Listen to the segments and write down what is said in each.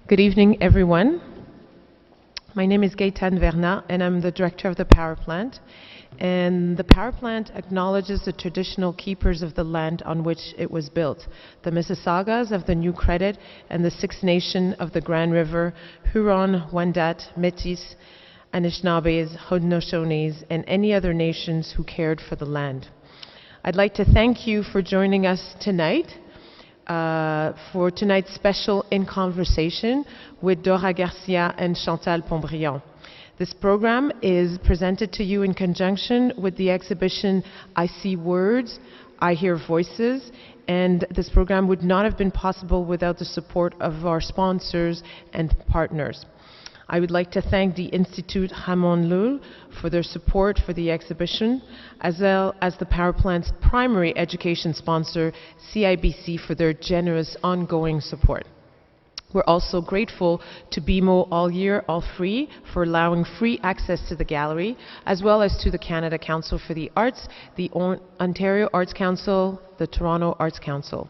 Good evening, everyone. My name is Gaëtane Vernat, and I'm the director of the power plant. And the power plant acknowledges the traditional keepers of the land on which it was built, the Mississaugas of the New Credit and the Six Nations of the Grand River, Huron, Wendat, Métis, Anishinaabes, Haudenosaunee, and any other nations who cared for the land. I'd like to thank you for joining us tonight for tonight's special In Conversation with Dora Garcia and Chantal Pontbriand. This program is presented to you in conjunction with the exhibition I See Words, I Hear Voices, and this program would not have been possible without the support of our sponsors and partners. I would like to thank the Institute Ramon Llull for their support for the exhibition, as well as the power plant's primary education sponsor, CIBC, for their generous ongoing support. We're also grateful to BMO All Year, All Free for allowing free access to the gallery, as well as to the Canada Council for the Arts, the Ontario Arts Council, the Toronto Arts Council.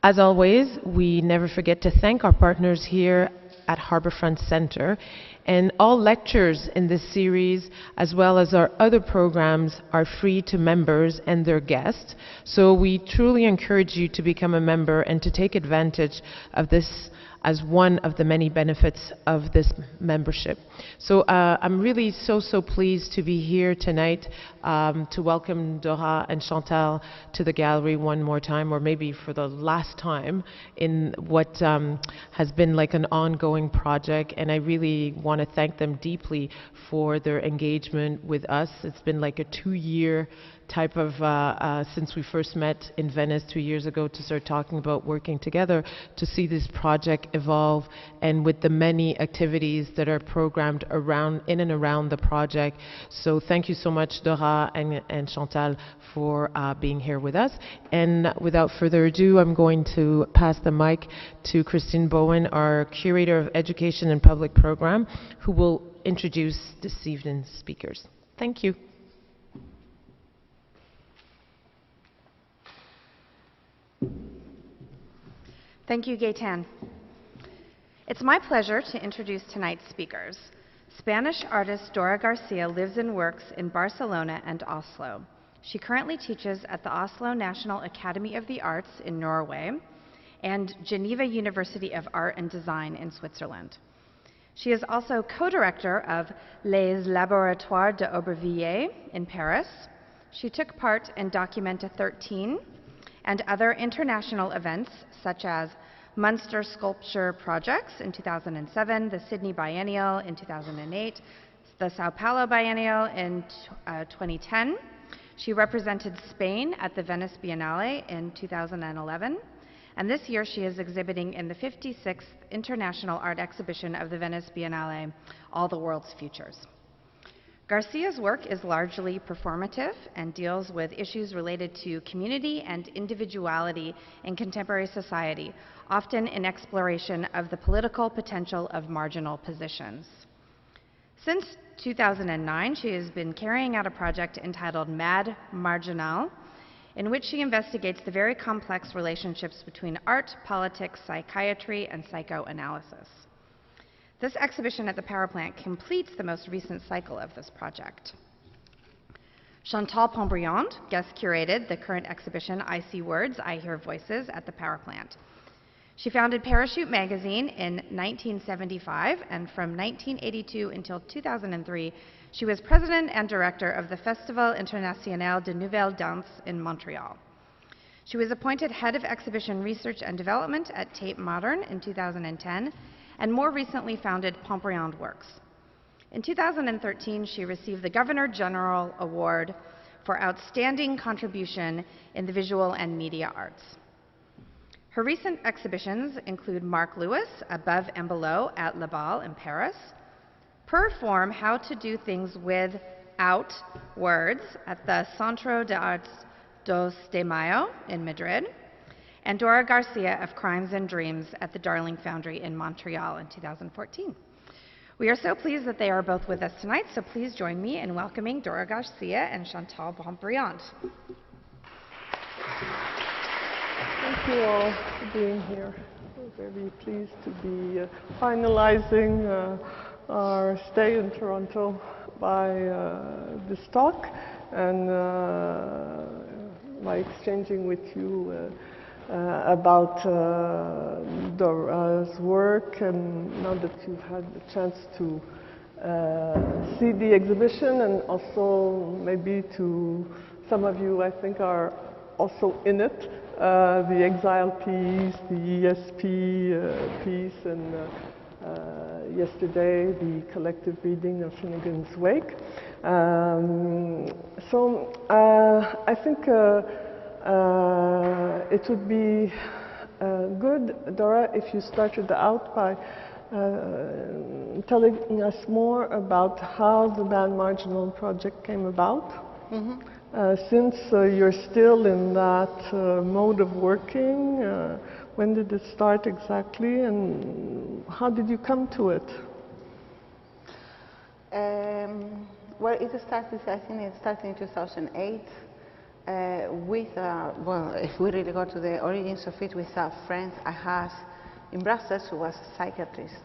As always, we never forget to thank our partners here at Harbourfront Centre, and all lectures in this series, as well as our other programs, are free to members and their guests. So we truly encourage you to become a member and to take advantage of this as one of the many benefits of this membership. So I'm really so pleased to be here tonight to welcome Dora and Chantal to the gallery one more time, or maybe for the last time, in what has been like an ongoing project. And I really want to thank them deeply for their engagement with us. It's been like a 2-year type of, since we first met in Venice 2 years ago, to start talking about working together, to see this project evolve, and with the many activities that are programmed around, in and around the project. So thank you so much, Dora and Chantal, for being here with us. And without further ado, I'm going to pass the mic to Christine Bowen, our Curator of Education and Public Program, who will introduce this evening's speakers. Thank you. Thank you, Gaëtane. It's my pleasure to introduce tonight's speakers. Spanish artist Dora Garcia lives and works in Barcelona and Oslo. She currently teaches at the Oslo National Academy of the Arts in Norway and Geneva University of Art and Design in Switzerland. She is also co-director of Les Laboratoires d'Aubervilliers in Paris. She took part in Documenta 13 and other international events such as Munster Sculpture Projects in 2007, the Sydney Biennial in 2008, the Sao Paulo Biennial in 2010. She represented Spain at the Venice Biennale in 2011, and this year she is exhibiting in the 56th International Art Exhibition of the Venice Biennale, All the World's Futures. Garcia's work is largely performative and deals with issues related to community and individuality in contemporary society, often in exploration of the political potential of marginal positions. Since 2009, she has been carrying out a project entitled Mad Marginal, in which she investigates the very complex relationships between art, politics, psychiatry, and psychoanalysis. This exhibition at the Power Plant completes the most recent cycle of this project. Chantal Pontbriand guest curated the current exhibition I See Words, I Hear Voices at the Power Plant. She founded Parachute magazine in 1975, and from 1982 until 2003, she was president and director of the Festival International de Nouvelle Danse in Montreal. She was appointed head of exhibition research and development at Tate Modern in 2010, and more recently founded Pontbriand Works. In 2013, she received the Governor General Award for Outstanding Contribution in the Visual and Media Arts. Her recent exhibitions include Mark Lewis, Above and Below at La Balle in Paris, Perform How to Do Things Without Words at the Centro de Artes dos de Mayo in Madrid, and Dora Garcia of Crimes and Dreams at the Darling Foundry in Montreal in 2014. We are so pleased that they are both with us tonight, so please join me in welcoming Dora Garcia and Chantal Pontbriand. Thank you all for being here. very pleased to be finalizing our stay in Toronto by this talk and by exchanging with you about Dora's work, and now that you've had the chance to see the exhibition, and also maybe to some of you I think are also in it, the exile piece, the ESP piece, and yesterday the collective reading of Finnegan's Wake. So I think it would be good, Dora, if you started out by telling us more about how the Mad Marginal project came about. Mm-hmm. Since you're still in that mode of working, when did it start exactly, and how did you come to it? Well, it started, I think it started in 2008 with, well, if we really go to the origins of it, with a friend I had in Brussels who was a psychiatrist,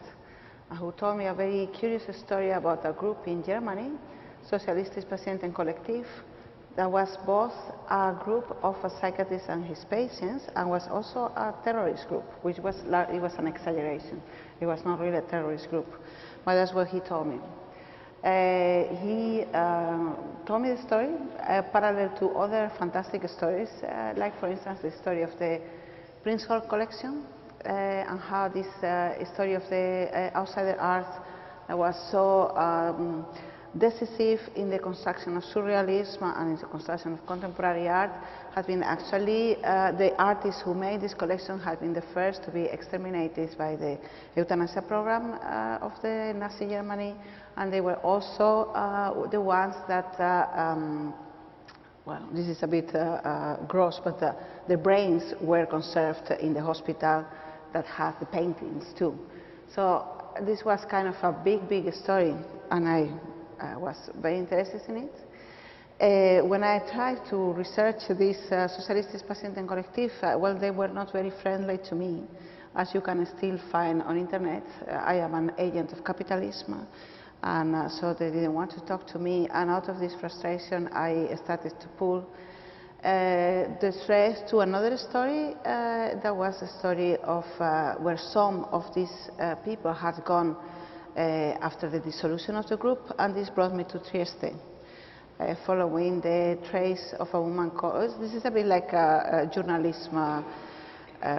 who told me a very curious story about a group in Germany, Sozialistisches Patientenkollektiv, that was both a group of psychiatrists and his patients, and was also a terrorist group, which was, it was an exaggeration. It was not really a terrorist group, but that's what he told me. He told me the story parallel to other fantastic stories, like for instance the story of the Prince Hall collection, and how this story of the outsider art was so decisive in the construction of surrealism and in the construction of contemporary art, has been actually the artists who made this collection had been the first to be exterminated by the euthanasia program of the Nazi Germany, and they were also the ones that, well, this is a bit gross, but the brains were conserved in the hospital that had the paintings too. So this was kind of a big story, and I was very interested in it. When I tried to research this Sozialistisches Patientenkollektiv, well, they were not very friendly to me, as you can still find on internet. I am an agent of capitalism, and so they didn't want to talk to me, and out of this frustration I started to pull the thread to another story. That was a story of where some of these people had gone after the dissolution of the group, and this brought me to Trieste, following the trace of a woman called, this is a bit like a journalism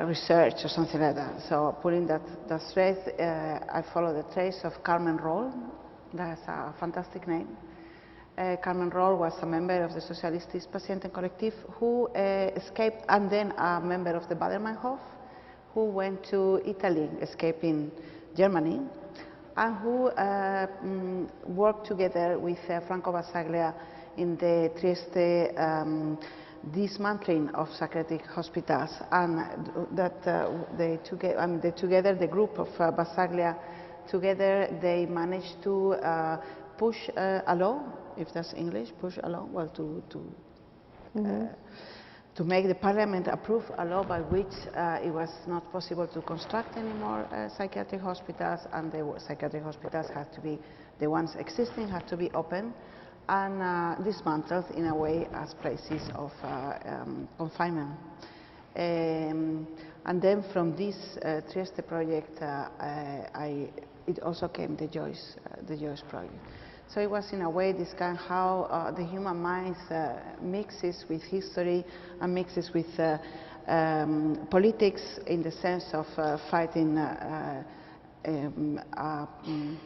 research or something like that. So pulling that thread, I followed the trace of Carmen Roll. That's a fantastic name. Carmen Roll was a member of the Sozialistisches Patientenkollektiv who escaped, and then a member of the Bader-Meinhof, who went to Italy, escaping Germany, and who worked together with Franco Basaglia in the Trieste dismantling of psychiatric hospitals, and that together, the group of Basaglia, together they managed to push a law, if that's English, push a law, well, to make the parliament approve a law by which it was not possible to construct any more psychiatric hospitals, and the psychiatric hospitals had to be, the ones existing had to be open and dismantled in a way as places of confinement. And then from this Trieste project, it also came the Joyce project. So it was in a way this kind of how the human mind mixes with history and mixes with politics, in the sense of fighting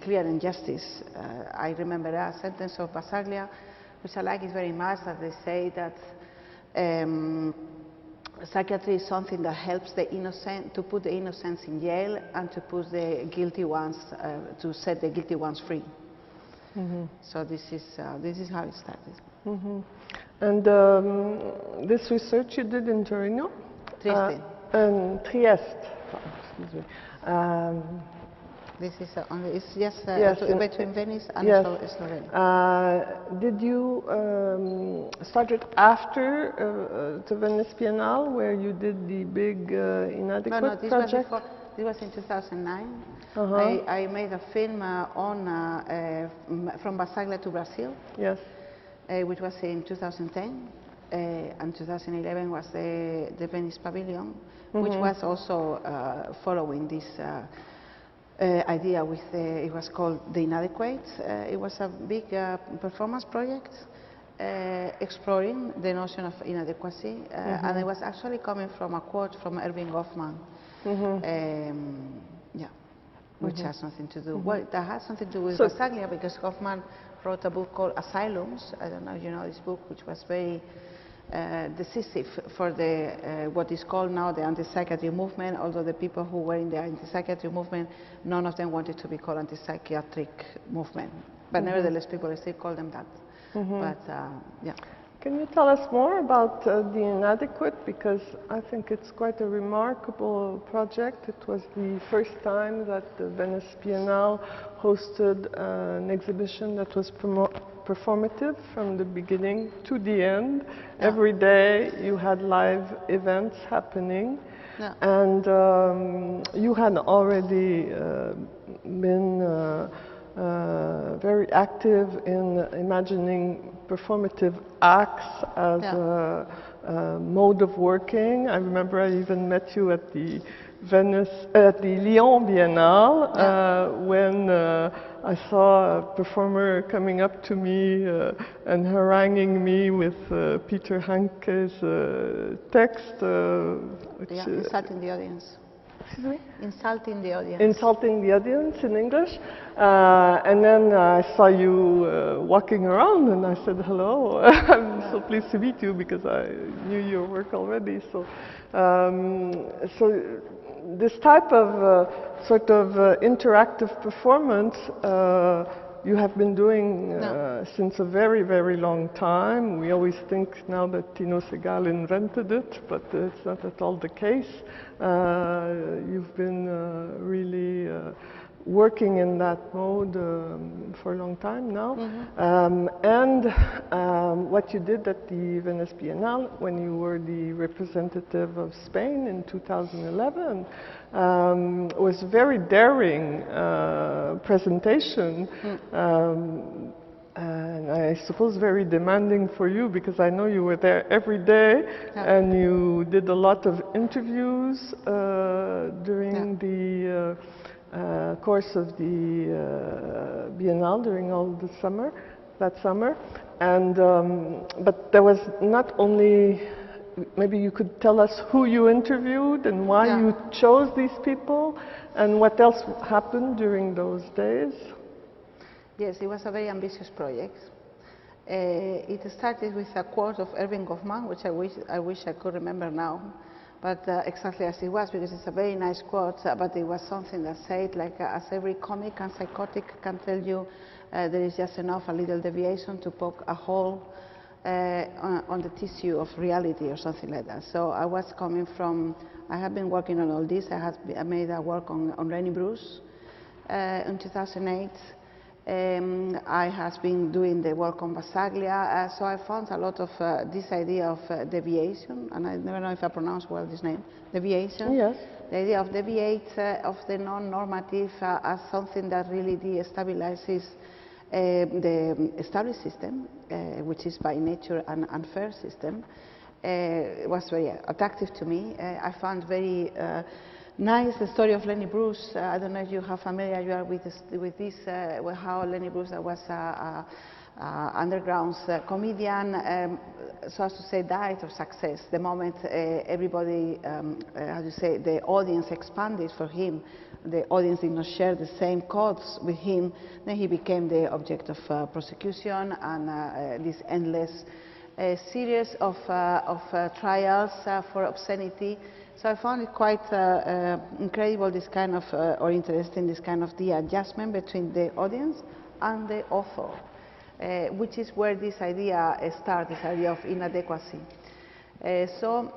clear injustice. I remember a sentence of Basaglia, which I like it very much, that they say that psychiatry is something that helps the innocent, to put the innocents in jail and to put the guilty ones, to set the guilty ones free. So this is how it started. And this research you did in Torino? Trieste. And Trieste. Oh, excuse me. This is only, it's just Yes, between Venice and yes. Slovenia. Did you start it after the Venice Biennale, where you did the big inadequate No, this project? was before. This was in 2009. I made a film from Basaglia to Brazil. Yes. Which was in 2010, and 2011 was the Venice Pavilion, which was also following this idea with it was called The Inadequate. It was a big performance project exploring the notion of inadequacy, and it was actually coming from a quote from Erving Goffman, which has nothing to do, well, that has something to do with Basaglia, because Goffman wrote a book called Asylums. I don't know if you know this book, which was very decisive for the what is called now the anti-psychiatry movement, although the people who were in the anti-psychiatry movement, none of them wanted to be called anti-psychiatric movement. But nevertheless, people still call them that. But, yeah. Can you tell us more about The Inadequate? Because I think it's quite a remarkable project. It was the first time that the Venice Biennale hosted an exhibition that was performative from the beginning to the end. Yeah. Every day you had live events happening. Yeah. And you had already been very active in imagining performative acts as a mode of working. I remember I even met you at the Lyon Biennale when I saw a performer coming up to me and haranguing me with Peter Hanke's text. Insulting the audience. Excuse me? Insulting the audience. Insulting the audience in English. And then I saw you walking around and I said, hello, I'm so pleased to meet you, because I knew your work already. So, so this type of sort of interactive performance you have been doing since a very, very long time. We always think now that Tino Segal invented it, but it's not at all the case. You've been really working in that mode for a long time now. And what you did at the Venice Biennale when you were the representative of Spain in 2011 was a very daring presentation. And I suppose very demanding for you, because I know you were there every day and you did a lot of interviews during the course of the Biennale, during all the summer, that summer. And but there was not only, maybe you could tell us who you interviewed and why you chose these people and what else happened during those days. Yes, it was a very ambitious project. It started with a quote of Erving Goffman, which I wish I could remember now, but exactly as it was, because it's a very nice quote, but it was something that said, like, as every comic and psychotic can tell you, there is just enough, a little deviation to poke a hole on the tissue of reality or something like that. So I was coming from, I have been working on all this. I made a work on Lenny Bruce in 2008. I have been doing the work on Basaglia, so I found a lot of this idea of deviation, and I never know if I pronounce well this name, deviation. Yes. The idea of deviate of the non-normative as something that really destabilizes the established system, which is by nature an unfair system. It was very attractive to me. I found very nice the story of Lenny Bruce. I don't know if you are familiar with this, how Lenny Bruce was an underground comedian, so as to say, died of success. The moment everybody, how to say, the audience expanded for him, the audience did not share the same codes with him, then he became the object of prosecution and this endless series of trials for obscenity. So I found it quite incredible, this kind of, or interesting, this kind of the adjustment between the audience and the author, which is where this idea starts, this idea of inadequacy. So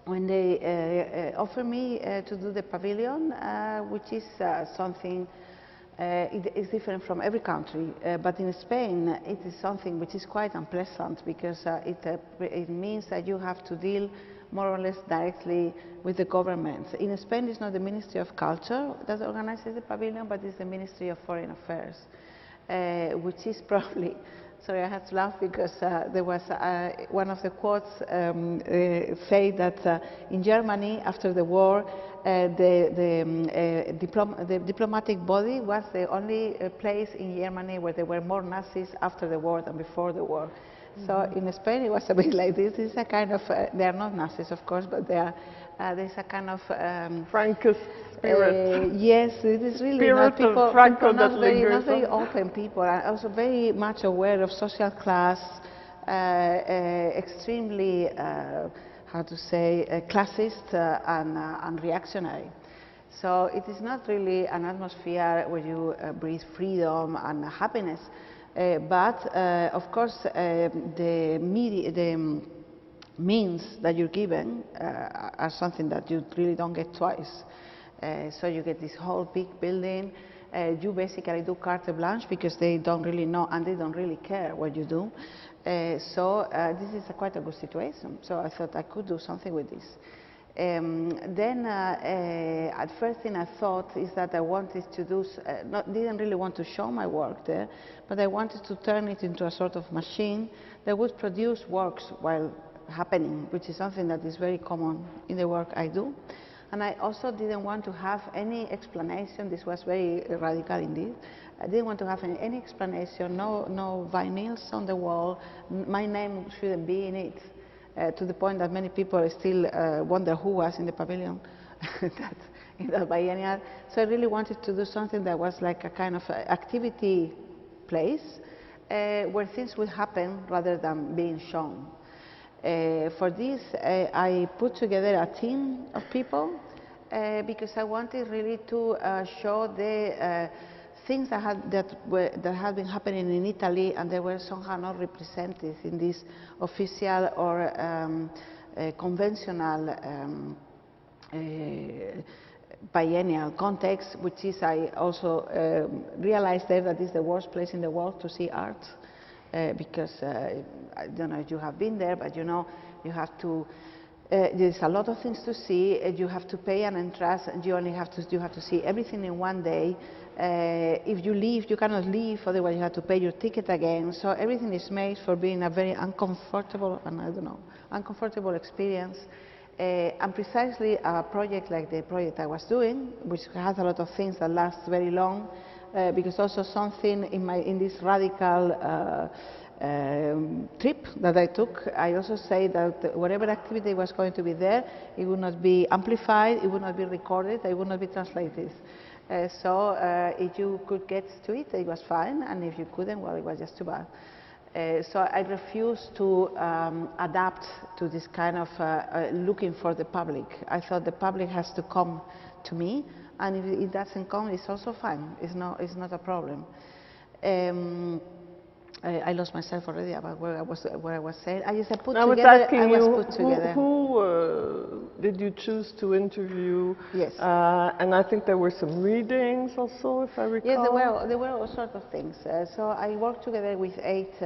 when they offered me to do the pavilion, which is something, it is different from every country, but in Spain it is something which is quite unpleasant because it means that you have to deal more or less directly with the government. In Spain it's not the Ministry of Culture that organizes the pavilion, but it's the Ministry of Foreign Affairs, which is probably, sorry, I had to laugh because there was one of the quotes say that in Germany after the war the diplomatic body was the only place in Germany where there were more Nazis after the war than before the war. So in Spain it was a bit like this. It's a kind of, they are not Nazis of course, but they are, there's a kind of Frankist spirit. yes, it is really Spirit not people, of Franco people that lingers not very on. open people, and also very much aware of social class, extremely, how to say, classist and reactionary. So it is not really an atmosphere where you breathe freedom and happiness. But of course, the means that you're given are something that you really don't get twice. So you get this whole big building. You basically do carte blanche because they don't really know and they don't really care what you do. So this is quite a good situation. So I thought I could do something with this. At first thing I thought is that I wanted to do, didn't really want to show my work there, but I wanted to turn it into a sort of machine that would produce works while happening, which is something that is very common in the work I do. And I also didn't want to have any explanation. This was very radical indeed. I didn't want to have any explanation, no vinyls on the wall. My name shouldn't be in it. To the point that many people still wonder who was in the pavilion in that biennial. So I really wanted to do something that was like a kind of activity place where things would happen rather than being shown. For this, I put together a team of people because I wanted really to show the things that had been happening in Italy, and they were somehow not represented in this official or conventional biennial context, which is, I also realized there that is the worst place in the world to see art, because I don't know if you have been there, but you know, you have to. There's a lot of things to see. You have to pay an entrance, and you have to see everything in one day. If you leave, you cannot leave, otherwise you have to pay your ticket again. So everything is made for being a very uncomfortable, and I don't know, uncomfortable experience. And precisely a project like the project I was doing, which has a lot of things that last very long, because also something in this radical trip that I took, I also say that whatever activity was going to be there, it would not be amplified, it would not be recorded, it would not be translated. So if you could get to it, it was fine, and if you couldn't, well, it was just too bad. So I refused to adapt to this kind of looking for the public. I thought the public has to come to me, and if it doesn't come, it's also fine. It's not a problem. I lost myself already about where I was saying. I just put I was together. asking I was you, put together. who did you choose to interview? Yes. And I think there were some readings also, if I recall. Yes, there were all sorts of things. So I worked together with 8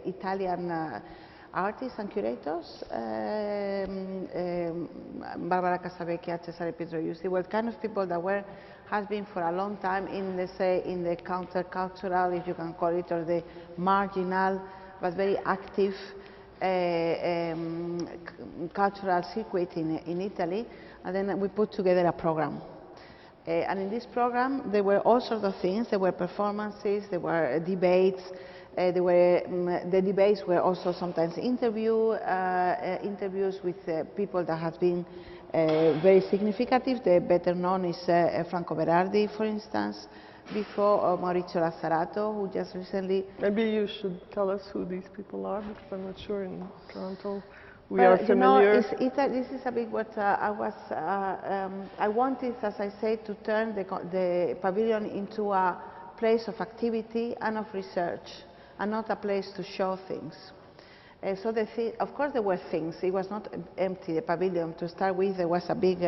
Italian artists and curators. Barbara Casavecchia, Cesare Pietroiusti were kind of people that has been for a long time in, let's say, in the countercultural, if you can call it, or the marginal, but very active cultural circuit in Italy. And then we put together a program. And in this program, there were all sorts of things. There were performances, there were debates. The debates were also sometimes interviews with people that have been very significant. The better known is Franco Berardi, for instance, before, or Maurizio Lazzarato, who just recently... Maybe you should tell us who these people are, because I'm not sure in Toronto we are familiar. You know, this is a bit what I wanted, as I say, to turn the pavilion into a place of activity and of research, and not a place to show things. So of course there were things. It was not empty, the pavilion. To start with, there was a big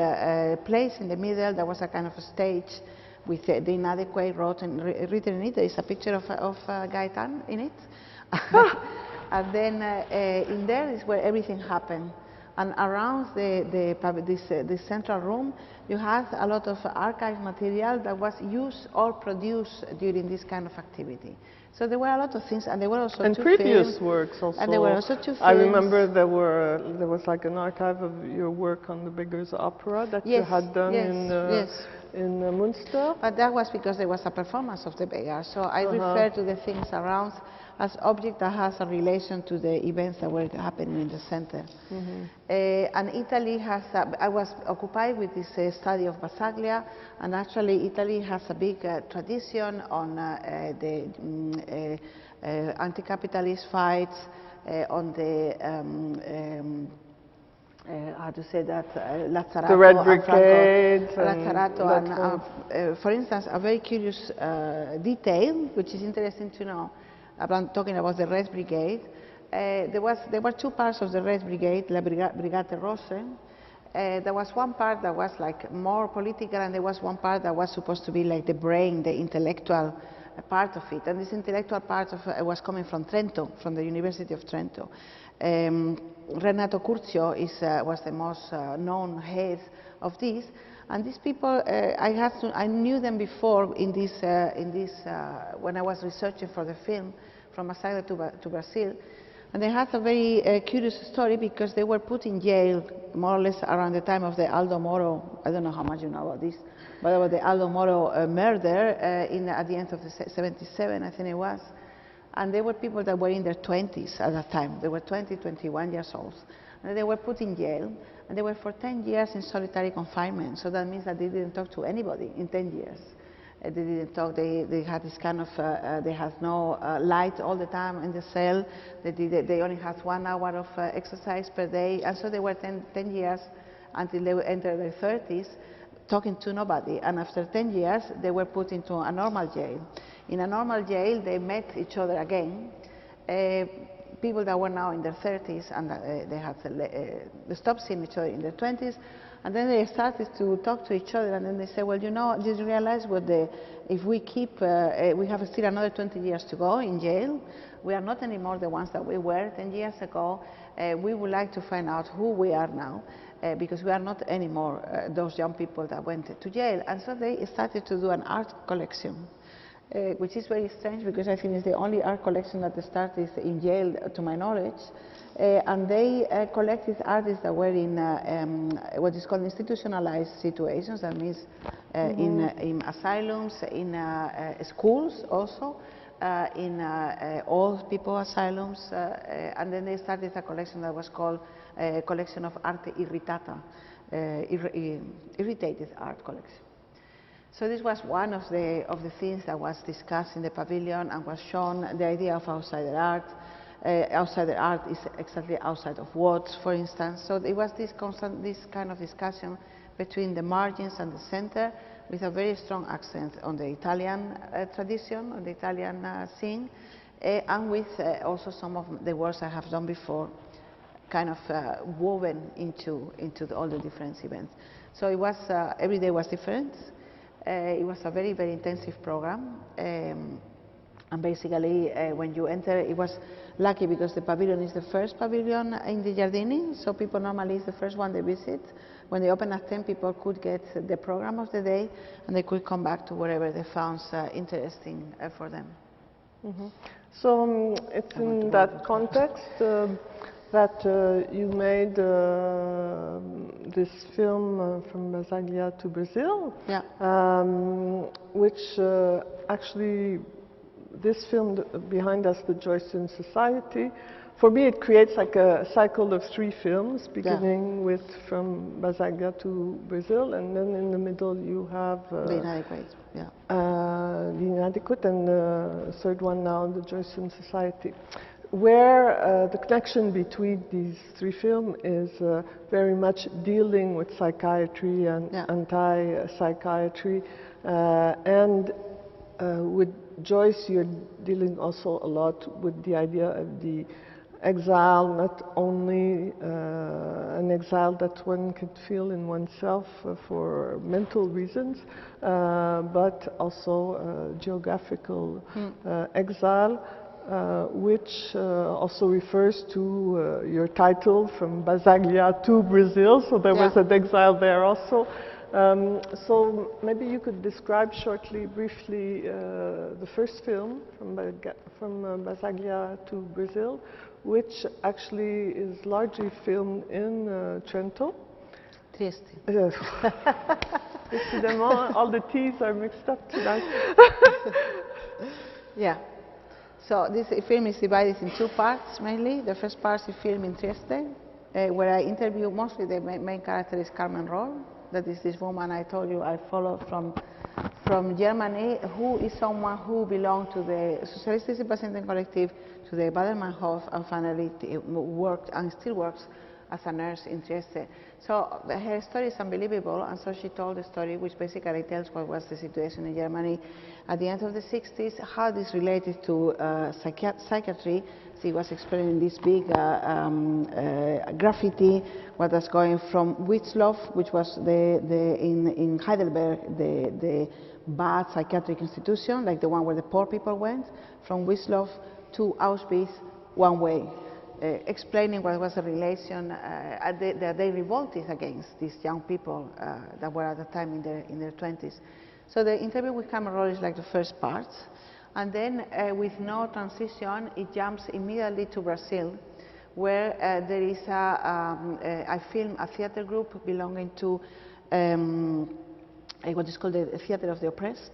place in the middle. There was a kind of a stage with the inadequate written in it. There is a picture of Gaetan in it. And then in there is where everything happened. And around this central room, you had a lot of archive material that was used or produced during this kind of activity. So there were a lot of things, and there were also and two previous films, works also. And there were also 2 films. I remember there was like an archive of your work on the Beggars Opera that you had done in Münster. But that was because there was a performance of the Beggars. So I refer to the things around as object that has a relation to the events that were happening in the center. And Italy has, I was occupied with this study of Basaglia, and actually Italy has a big tradition on the anti-capitalist fights, on the how to say that, Lazzarato, the Red Brigade, for instance, a very curious detail, which is interesting to know. I'm talking about the Red Brigade. There were 2 parts of the Red Brigade, La Brigate Rosse. There was one part that was like more political, and there was one part that was supposed to be like the brain, the intellectual part of it. And this intellectual part of was coming from Trento, from the University of Trento. Renato Curcio was the most known head of this. And these people, I knew them before when I was researching for the film, from Massagra to Brazil. And they had a very curious story, because they were put in jail more or less around the time of the Aldo Moro. I don't know how much you know about this, but about the Aldo Moro murder at the end of the 77, I think it was. And they were people that were in their 20s at that time. They were 20, 21 years old. And they were put in jail, and they were for 10 years in solitary confinement. So that means that they didn't talk to anybody in 10 years. They didn't talk, they had this kind of, they had no light all the time in the cell. They only had 1 hour of exercise per day. And so they were 10 years until they entered their 30s, talking to nobody. And after 10 years, they were put into a normal jail. In a normal jail, they met each other again. People that were now in their 30s, and they stopped seeing each other in their 20s, and then they started to talk to each other, and then they said, well, you know, did you realize if we keep, we have still another 20 years to go in jail. We are not anymore the ones that we were 10 years ago. We would like to find out who we are now, because we are not anymore those young people that went to jail. And so they started to do an art collection. Which is very strange, because I think it's the only art collection that started in jail, to my knowledge. And they collected artists that were in what is called institutionalized situations. That means in asylums, in schools also, in old people asylums. And then they started a collection that was called a collection of arte irritata, irritated art collection. So this was one of the things that was discussed in the pavilion and was shown, the idea of outsider art. Outsider art is exactly outside of what, for instance. So it was this kind of discussion between the margins and the center, with a very strong accent on the Italian tradition, on the Italian scene, and with also some of the works I have done before, kind of woven into all the different events. So it was, every day was different. It was a very, very intensive program. And basically, when you enter, it was lucky because the pavilion is the first pavilion in the Giardini, so people normally it's the first one they visit. When they open at 10, people could get the program of the day, and they could come back to whatever they found interesting for them. So it's in that context that you made this film from Basaglia to Brazil, which actually, this film behind us, the Joycian Society, for me it creates like a cycle of 3 films, beginning with from Basaglia to Brazil, and then in the middle you have The Inadequate, The Inadequate, and the third one now, the Joycian Society, where the connection between these 3 films is very much dealing with psychiatry and anti-psychiatry, and with Joyce you're dealing also a lot with the idea of the exile, not only an exile that one could feel in oneself for mental reasons, but also geographical exile, which also refers to your title, from Basaglia to Brazil, so there was an exile there also. So maybe you could describe shortly, briefly, the first film, from Basaglia to Brazil, which actually is largely filmed in Trento. Trieste. Decidément, all the T's are mixed up tonight. Yeah. So this film is divided in two parts mainly. The first part is filmed in Trieste, where I interview mostly the main character is Carmen role. That is this woman I told you I followed from Germany, who is someone who belonged to the Sozialistische Patienten Collective, to the Baden-Meinhof, and finally worked and still works as a nurse in Trieste. So her story is unbelievable, and so she told the story, which basically tells what was the situation in Germany at the end of the 60s, how this related to psychiatry. She was explaining this big graffiti, what was going from Witzloff, which was in Heidelberg, the bad psychiatric institution, like the one where the poor people went, from Witzloff to Auschwitz one way. Explaining what was the relation that they revolted against these young people that were at the time in their 20s. So the interview with Carmen Roll is like the first part, and then with no transition, it jumps immediately to Brazil, where there is I film a theater group belonging to what is called the Theater of the Oppressed.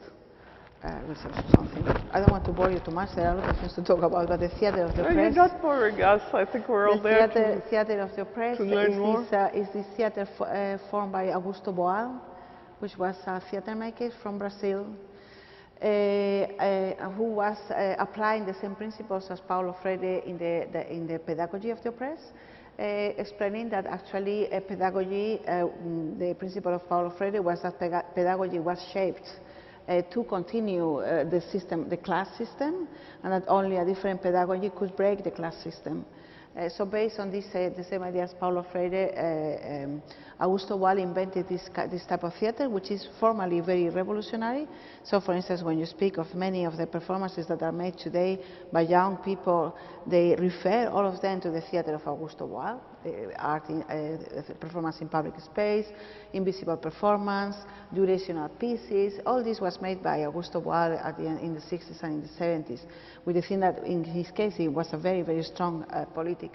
Which is something. I don't want to bore you too much. There are a lot of things to talk about, but the Theater of the Oppressed. You're not boring us. I think we're all there Theater of the Oppressed is this theater formed by Augusto Boal, which was a theater maker from Brazil, who was applying the same principles as Paulo Freire in the pedagogy of the oppressed, explaining that actually pedagogy, the principle of Paulo Freire was that pedagogy was shaped to continue the class system, and that only a different pedagogy could break the class system. So based on this, the same idea as Paulo Freire, Augusto Boal invented this type of theater, which is formally very revolutionary. So for instance, when you speak of many of the performances that are made today by young people, they refer all of them to the theater of Augusto Boal, art performance in public space, invisible performance, durational pieces. All this was made by Augusto Boal in the 60s and in the 70s, with the thing that in his case it was a very, very strong political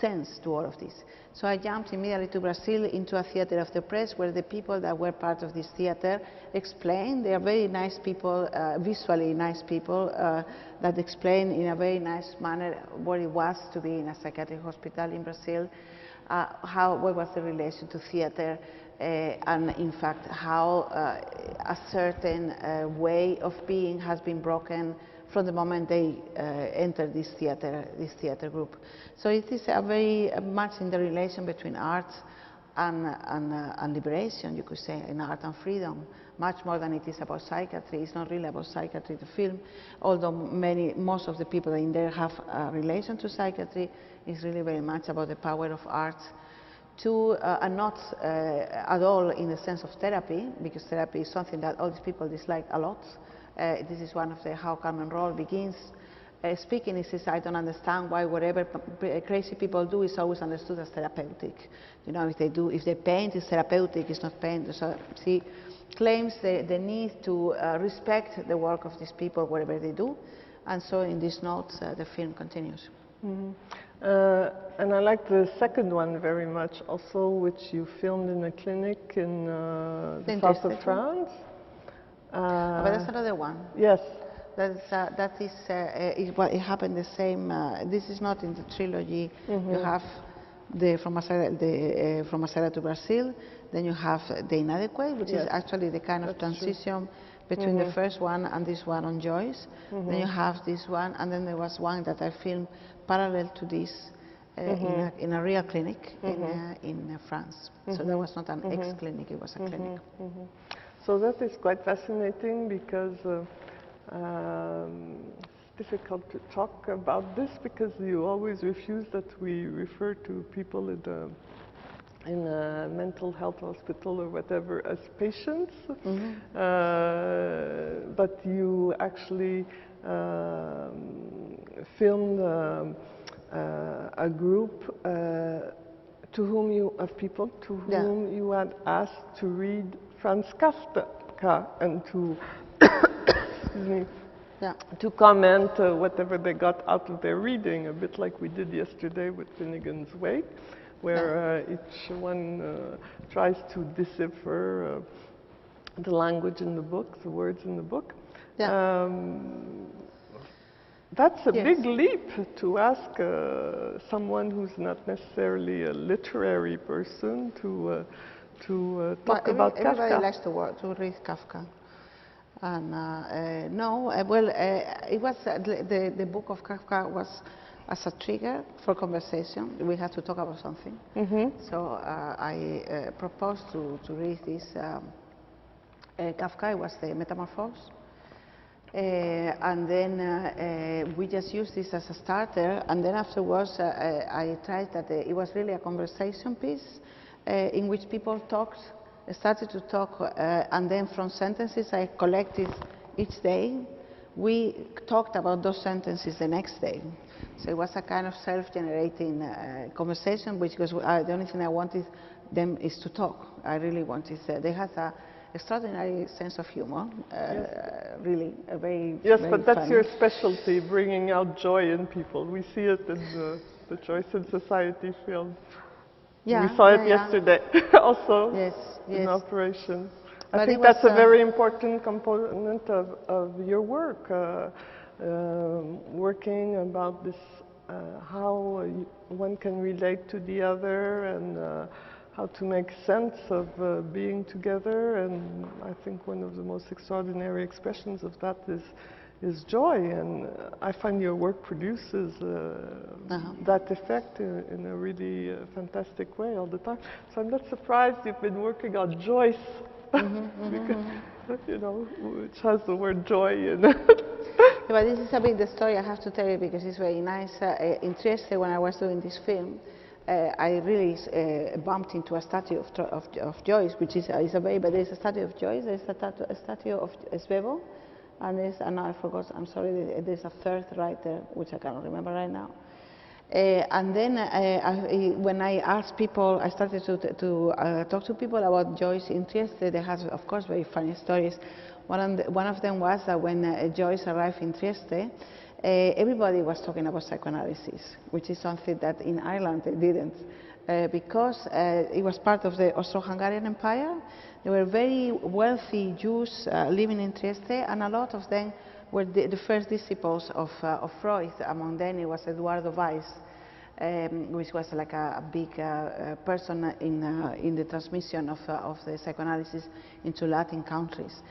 sense to all of this. So I jumped immediately to Brazil into a theater of the oppressed, where the people that were part of this theater explained. They are very nice people, visually nice people, that explain in a very nice manner what it was to be in a psychiatric hospital in Brazil, what was the relation to theater, and in fact how a certain way of being has been broken from the moment they entered this theater group. So it is a very much in the relation between art and liberation, you could say, in art and freedom, much more than it is about psychiatry. It's not really about psychiatry, the film, although most of the people in there have a relation to psychiatry. It's really very much about the power of art and not at all in the sense of therapy, because therapy is something that all these people dislike a lot. This is one of how Carmen Roll begins speaking. He says, I don't understand why whatever crazy people do is always understood as therapeutic. You know, if they paint, it's therapeutic, it's not paint. So she claims the need to respect the work of these people wherever they do. And so in this note, the film continues. Mm-hmm. And I like the second one very much also, which you filmed in a clinic in the south of France. But that's another one. Yes. It happened the same. This is not in the trilogy. Mm-hmm. You have from Macera to Brazil. Then you have the Inadequate, which is actually the kind of transition between the first one and this one on Joyce. Then you have this one, and then there was one that I filmed parallel to this in a real clinic in France. So that was not an ex-clinic, it was a clinic. So that is quite fascinating because difficult to talk about this because you always refuse that we refer to people in a mental health hospital or whatever as patients. But you actually filmed a group of people to whom you had asked to read Franz Kafka and to excuse me, to comment whatever they got out of their reading, a bit like we did yesterday with Finnegan's Wake, where each one tries to decipher the language in the book, the words in the book. That's a big leap to ask someone who's not necessarily a literary person to talk about Kafka. Everybody likes to read Kafka. And it was the book of Kafka was as a trigger for conversation. We had to talk about something. So I proposed to read this Kafka. It was the Metamorphose. And then we just used this as a starter, and then afterwards I tried that it was really a conversation piece in which people started to talk, and then from sentences I collected each day, we talked about those sentences the next day. So it was a kind of self-generating conversation, which was the only thing I wanted them is to talk. I really wanted, they had a extraordinary sense of humor, really a very but that's funny. your specialty, bringing out joy in people. We see it in the Joycian Society film. We saw it yesterday, also in operation. I think that's a very important component of your work, working about this, how one can relate to the other and how to make sense of being together, and I think one of the most extraordinary expressions of that is joy, and I find your work produces that effect in a really fantastic way all the time. So I'm not surprised you've been working on Joyce, because, you know, which has the word joy in it. But this is a bit the story I have to tell you because it's very nice. In Trieste, when I was doing this film, I really bumped into a statue of Joyce, which is a very, but there's a statue of Joyce, there's a statue of Svevo, and there's, and I forgot, I'm sorry, there's a third right there, which I cannot remember right now. And then when I asked people, I started to talk to people about Joyce in Trieste. They had, of course, very funny stories. One of them was that when Joyce arrived in Trieste, everybody was talking about psychoanalysis, which is something that in Ireland they didn't, because it was part of the Austro-Hungarian Empire. There were very wealthy Jews living in Trieste, and a lot of them were the first disciples of Freud. Among them it was Eduardo Weiss, which was like a big person in the transmission of the psychoanalysis into Latin countries.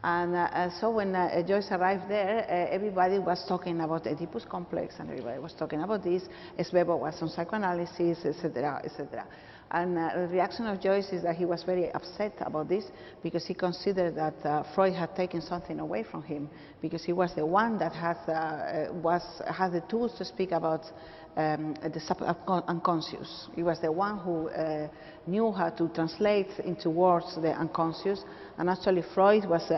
And so when Joyce arrived there, everybody was talking about Oedipus complex, and everybody was talking about this. Svevo was on psychoanalysis, etc., etc. And the reaction of Joyce is that he was very upset about this because he considered that Freud had taken something away from him, because he was the one that had the tools to speak about the unconscious. He was the one who knew how to translate into words the unconscious, and actually Freud was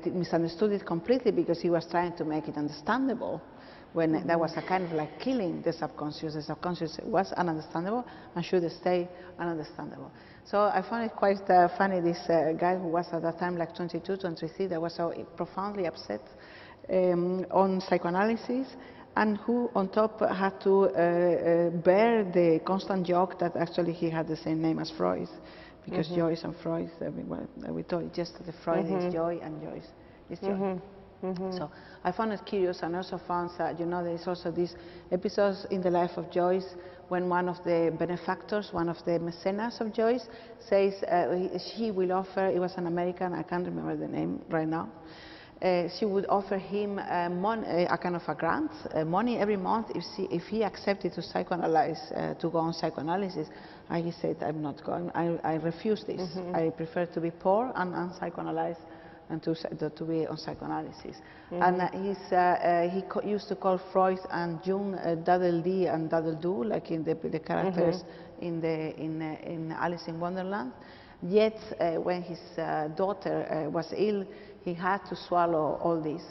misunderstood it completely because he was trying to make it understandable, when that was a kind of like killing the subconscious. The subconscious was ununderstandable and should stay ununderstandable. So I found it quite funny, this guy who was at that time like 22, 23, that was so profoundly upset on psychoanalysis, and who on top had to bear the constant joke that actually he had the same name as Freud, because Joyce and Freud, we told just that Freud is joy and Joyce is joy. So I found it curious, and also found that, you know, there is also these episodes in the life of Joyce when one of the benefactors, one of the mecenas of Joyce, says she will offer, it was an American, I can't remember the name right now, she would offer him a kind of a grant, money every month if he accepted to psychoanalyze, to go on psychoanalysis. And he said, I'm not going, I refuse this. I prefer to be poor and unpsychoanalyzed and to be on psychoanalysis. And he used to call Freud and Jung double D and double do, like in the characters in Alice in Wonderland. Yet, when his daughter was ill, he had to swallow all this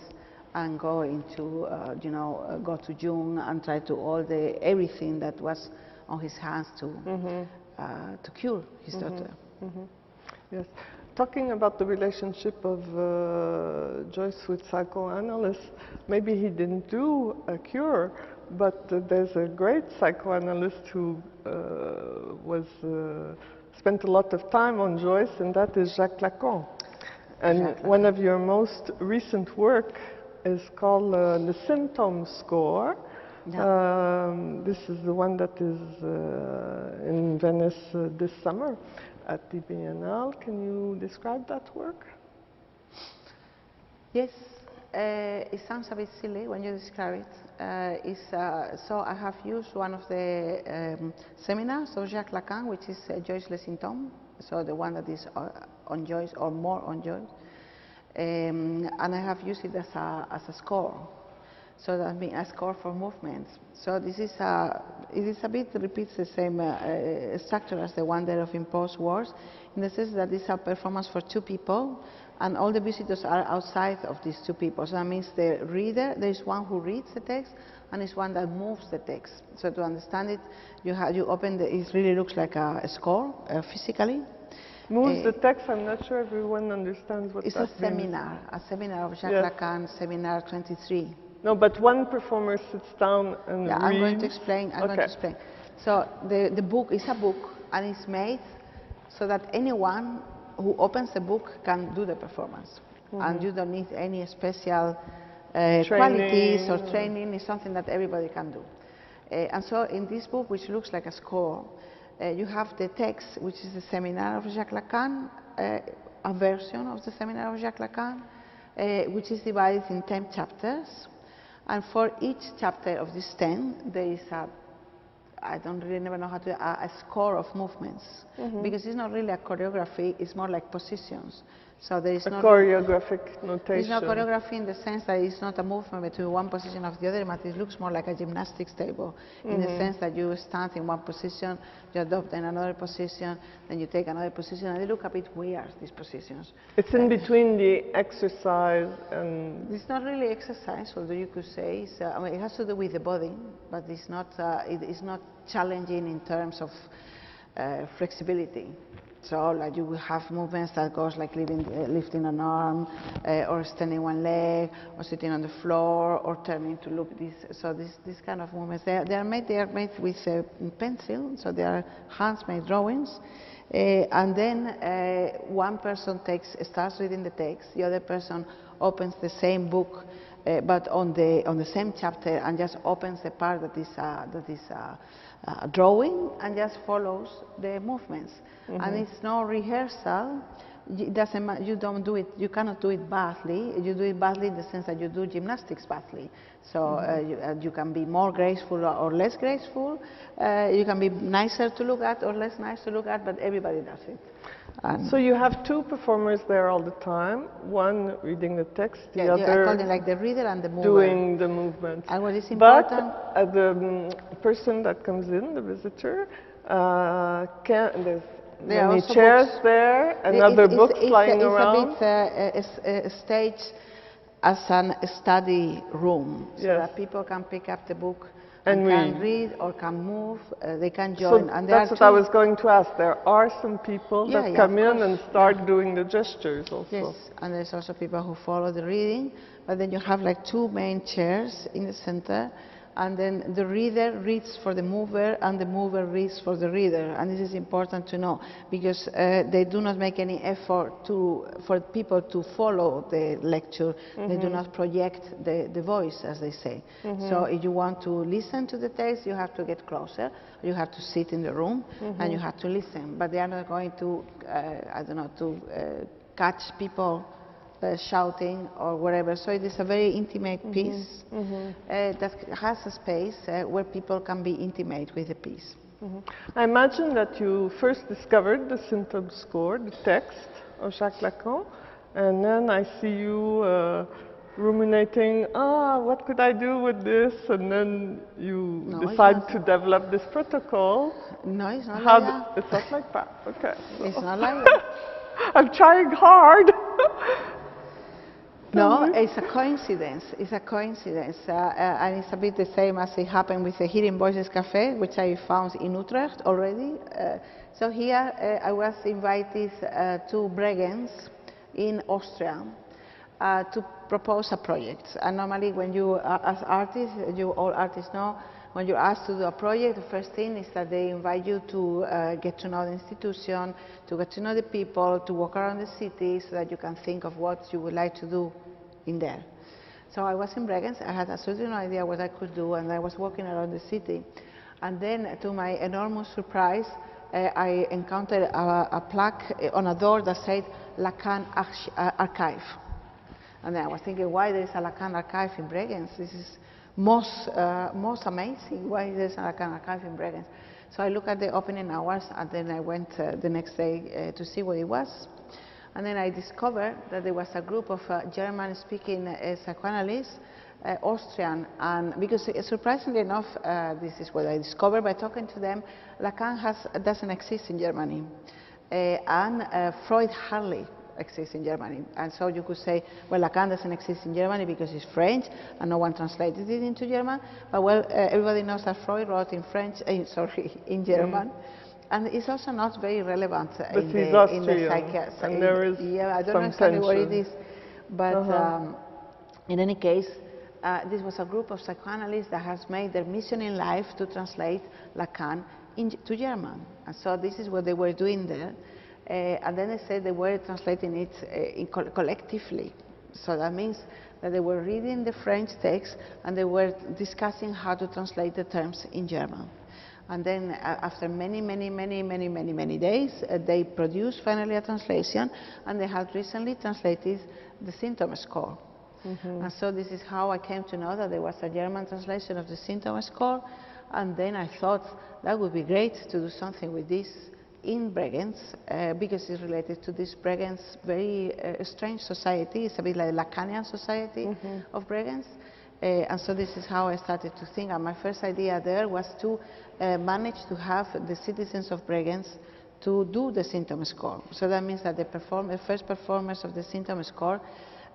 and go into, go to Jung and try to everything that was on his hands to cure his daughter. Yes. Talking about the relationship of Joyce with psychoanalysts, maybe he didn't do a cure, but there's a great psychoanalyst who spent a lot of time on Joyce, and that is Jacques Lacan. And one of your most recent work is called The Symptom Score. This is the one that is in Venice this summer at the Biennale. Can you describe that work? Yes, it sounds a bit silly when you describe it. So I have used one of the seminars of Jacques Lacan, which is Joyce Les Symptômes, so the one that is on Joyce or more on Joyce. And I have used it as a score. So that means a score for movements. So this is repeats the same structure as the one there of imposed words, in the sense that it's a performance for two people, and all the visitors are outside of these two people. So that means the reader, there is one who reads the text, and is one that moves the text. So to understand it, you open it really looks like a score physically. Moves the text. I'm not sure everyone understands what that means. It's a seminar of Jacques Lacan, seminar 23. No, but one performer sits down and reads. I'm going to explain. Going to explain. So the book is a book, and it's made so that anyone who opens the book can do the performance, and you don't need any special qualities or training. It's something that everybody can do. And so in this book, which looks like a score, you have the text, which is the seminar of Jacques Lacan, a version of the seminar of Jacques Lacan, which is divided in 10 chapters. And for each chapter of this 10, there is I don't really never know how to, a score of movements. Because it's not really a choreography, it's more like positions. So there is no choreographic notation. It's not choreography in the sense that it's not a movement between one position of the other, but it looks more like a gymnastics table, in the sense that you stand in one position, you adopt in another position, then you take another position, and they look a bit weird, these positions. It's in between the exercise and... It's not really exercise, although you could say. I mean, it has to do with the body, but it's not, it is not challenging in terms of flexibility. So, like, you will have movements that goes like lifting an arm, or extending one leg, or sitting on the floor, or turning to look this. So, this kind of movements, they are made with pencil. So, they are hands-made drawings, and then one person starts reading the text. The other person opens the same book, but on the same chapter, and just opens the part that is drawing, and just follows the movements. And it's no rehearsal. It doesn't. You don't do it. You cannot do it badly. You do it badly in the sense that you do gymnastics badly. So you can be more graceful or less graceful. You can be nicer to look at or less nice to look at, but everybody does it. And so you have two performers there all the time, one reading the text, the other I call them like the reader and the mover. Doing the movement. And what is important... But the person that comes in, the visitor, there's many chairs there, and other books flying around. It's a bit a stage as a study room, so that people can pick up the book and can read or can move, they can join. So and that's what I was going to ask. There are some people that come in and start doing the gestures also. Yes, and there's also people who follow the reading, but then you have like two main chairs in the center, and then the reader reads for the mover, and the mover reads for the reader. And this is important to know, because they do not make any effort for people to follow the lecture. They do not project the voice, as they say. So if you want to listen to the text, you have to get closer. You have to sit in the room, and you have to listen. But they are not going to, I don't know, to catch people shouting or whatever. So it is a very intimate piece that has a space where people can be intimate with the piece. I imagine that you first discovered the symptom score, the text of Jacques Lacan, and then I see you ruminating, what could I do with this? And then you decide to develop this protocol. No, it's not like that. It's not like that, okay. So. It's not like that. I'm trying hard. No, it's a coincidence. It's a coincidence. And it's a bit the same as it happened with the Hearing Voices Cafe, which I found in Utrecht already. So here I was invited to Bregenz in Austria to propose a project. And normally when you, as artists, you all artists know, when you're asked to do a project, the first thing is that they invite you to get to know the institution, to get to know the people, to walk around the city so that you can think of what you would like to do in there. So I was in Bregenz, I had absolutely no idea what I could do, and I was walking around the city. And then, to my enormous surprise, I encountered a plaque on a door that said Lacan Archive. And then I was thinking, why there is a Lacan Archive in Bregenz? This is most amazing. Why there is a Lacan Archive in Bregenz? So I looked at the opening hours, and then I went the next day to see what it was. And then I discovered that there was a group of German-speaking psychoanalysts, Austrian, and because surprisingly enough, this is what I discovered by talking to them, Lacan doesn't exist in Germany, and Freud hardly exists in Germany. And so you could say, well, Lacan doesn't exist in Germany because it's French, and no one translated it into German, but well, everybody knows that Freud wrote in French, in German. And it's also not very relevant in the psychiatry. Yeah, I don't know exactly what it is, but in any case, this was a group of psychoanalysts that has made their mission in life to translate Lacan to German. And so this is what they were doing there. And then they said they were translating it collectively. So that means that they were reading the French text and they were discussing how to translate the terms in German. And then after many days, they produced finally a translation, and they had recently translated the symptom score. And so this is how I came to know that there was a German translation of the symptom score, and then I thought that would be great to do something with this in Bregenz, because it's related to this Bregenz very strange society. It's a bit like the Lacanian society of Bregenz. And so this is how I started to think. And my first idea there was to manage to have the citizens of Bregenz to do the symptom score. So that means that the first performers of the symptom score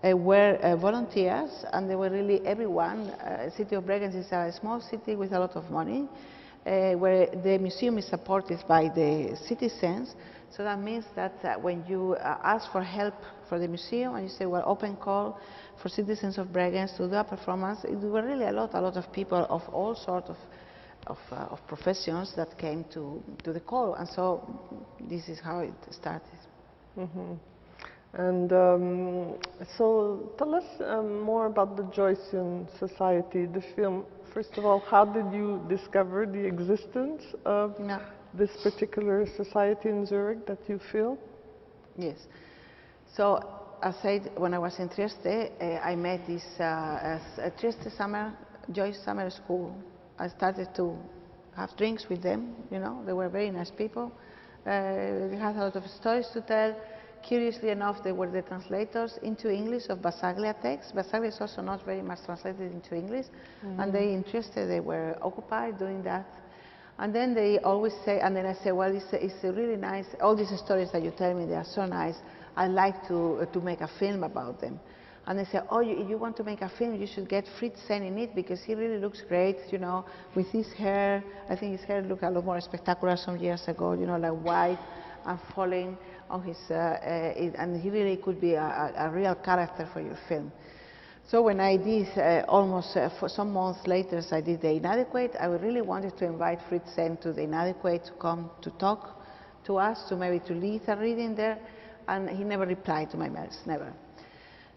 were volunteers, and they were really everyone. The city of Bregenz is a small city with a lot of money, where the museum is supported by the citizens. So that means that when you ask for help for the museum and you say, well, open call for citizens of Bregenz to do a performance, it were really a lot of people of all sorts of professions that came to the call. And so this is how it started. And so tell us more about the Joycian Society, the film. First of all, how did you discover the existence of this particular society in Zurich that you feel? Yes. So, as I said, when I was in Trieste, I met this Trieste Joyce Summer School. I started to have drinks with them, you know, they were very nice people. They had a lot of stories to tell. Curiously enough, they were the translators into English of Basaglia texts. Basaglia is also not very much translated into English, and they interested, they were occupied doing that. And then they always say, and then I say, well, it's really nice, all these stories that you tell me, they are so nice, I'd like to make a film about them. And they say, oh, you want to make a film, you should get Fritzen in it, because he really looks great, you know, with his hair. I think his hair looked a lot more spectacular some years ago, you know, like white and falling on his, and he really could be a real character for your film. So when I did, almost for some months later, I did The Inadequate, I really wanted to invite Fritzen to The Inadequate to come to talk to us, to maybe to lead a reading there, and he never replied to my mails, never.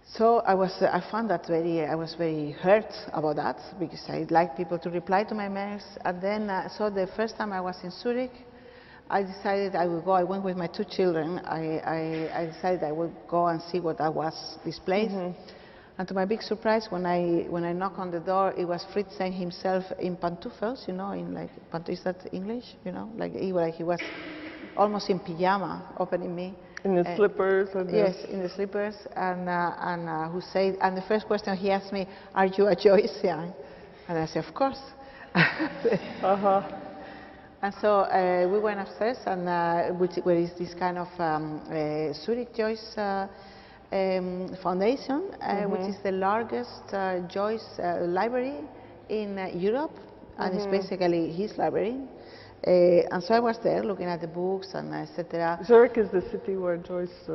So I found that I was very hurt about that, because I like people to reply to my mails. And then, so the first time I was in Zurich, I decided I would go. I went with my 2 children. I decided I would go and see what that was, this place. And to my big surprise, when I knocked on the door, it was Fritzen himself in pantoufles, you know, in like, is that English? You know, like he was almost in pyjama, opening me. In the slippers? And yes, in the slippers, and who said, and the first question he asked me, "Are you a Joycian?" And I said, "Of course." And so we went upstairs, and where is this kind of Zurich Joyce Foundation, which is the largest Joyce library in Europe, and it's basically his library. And so I was there looking at the books and etc. Zurich is the city where Joyce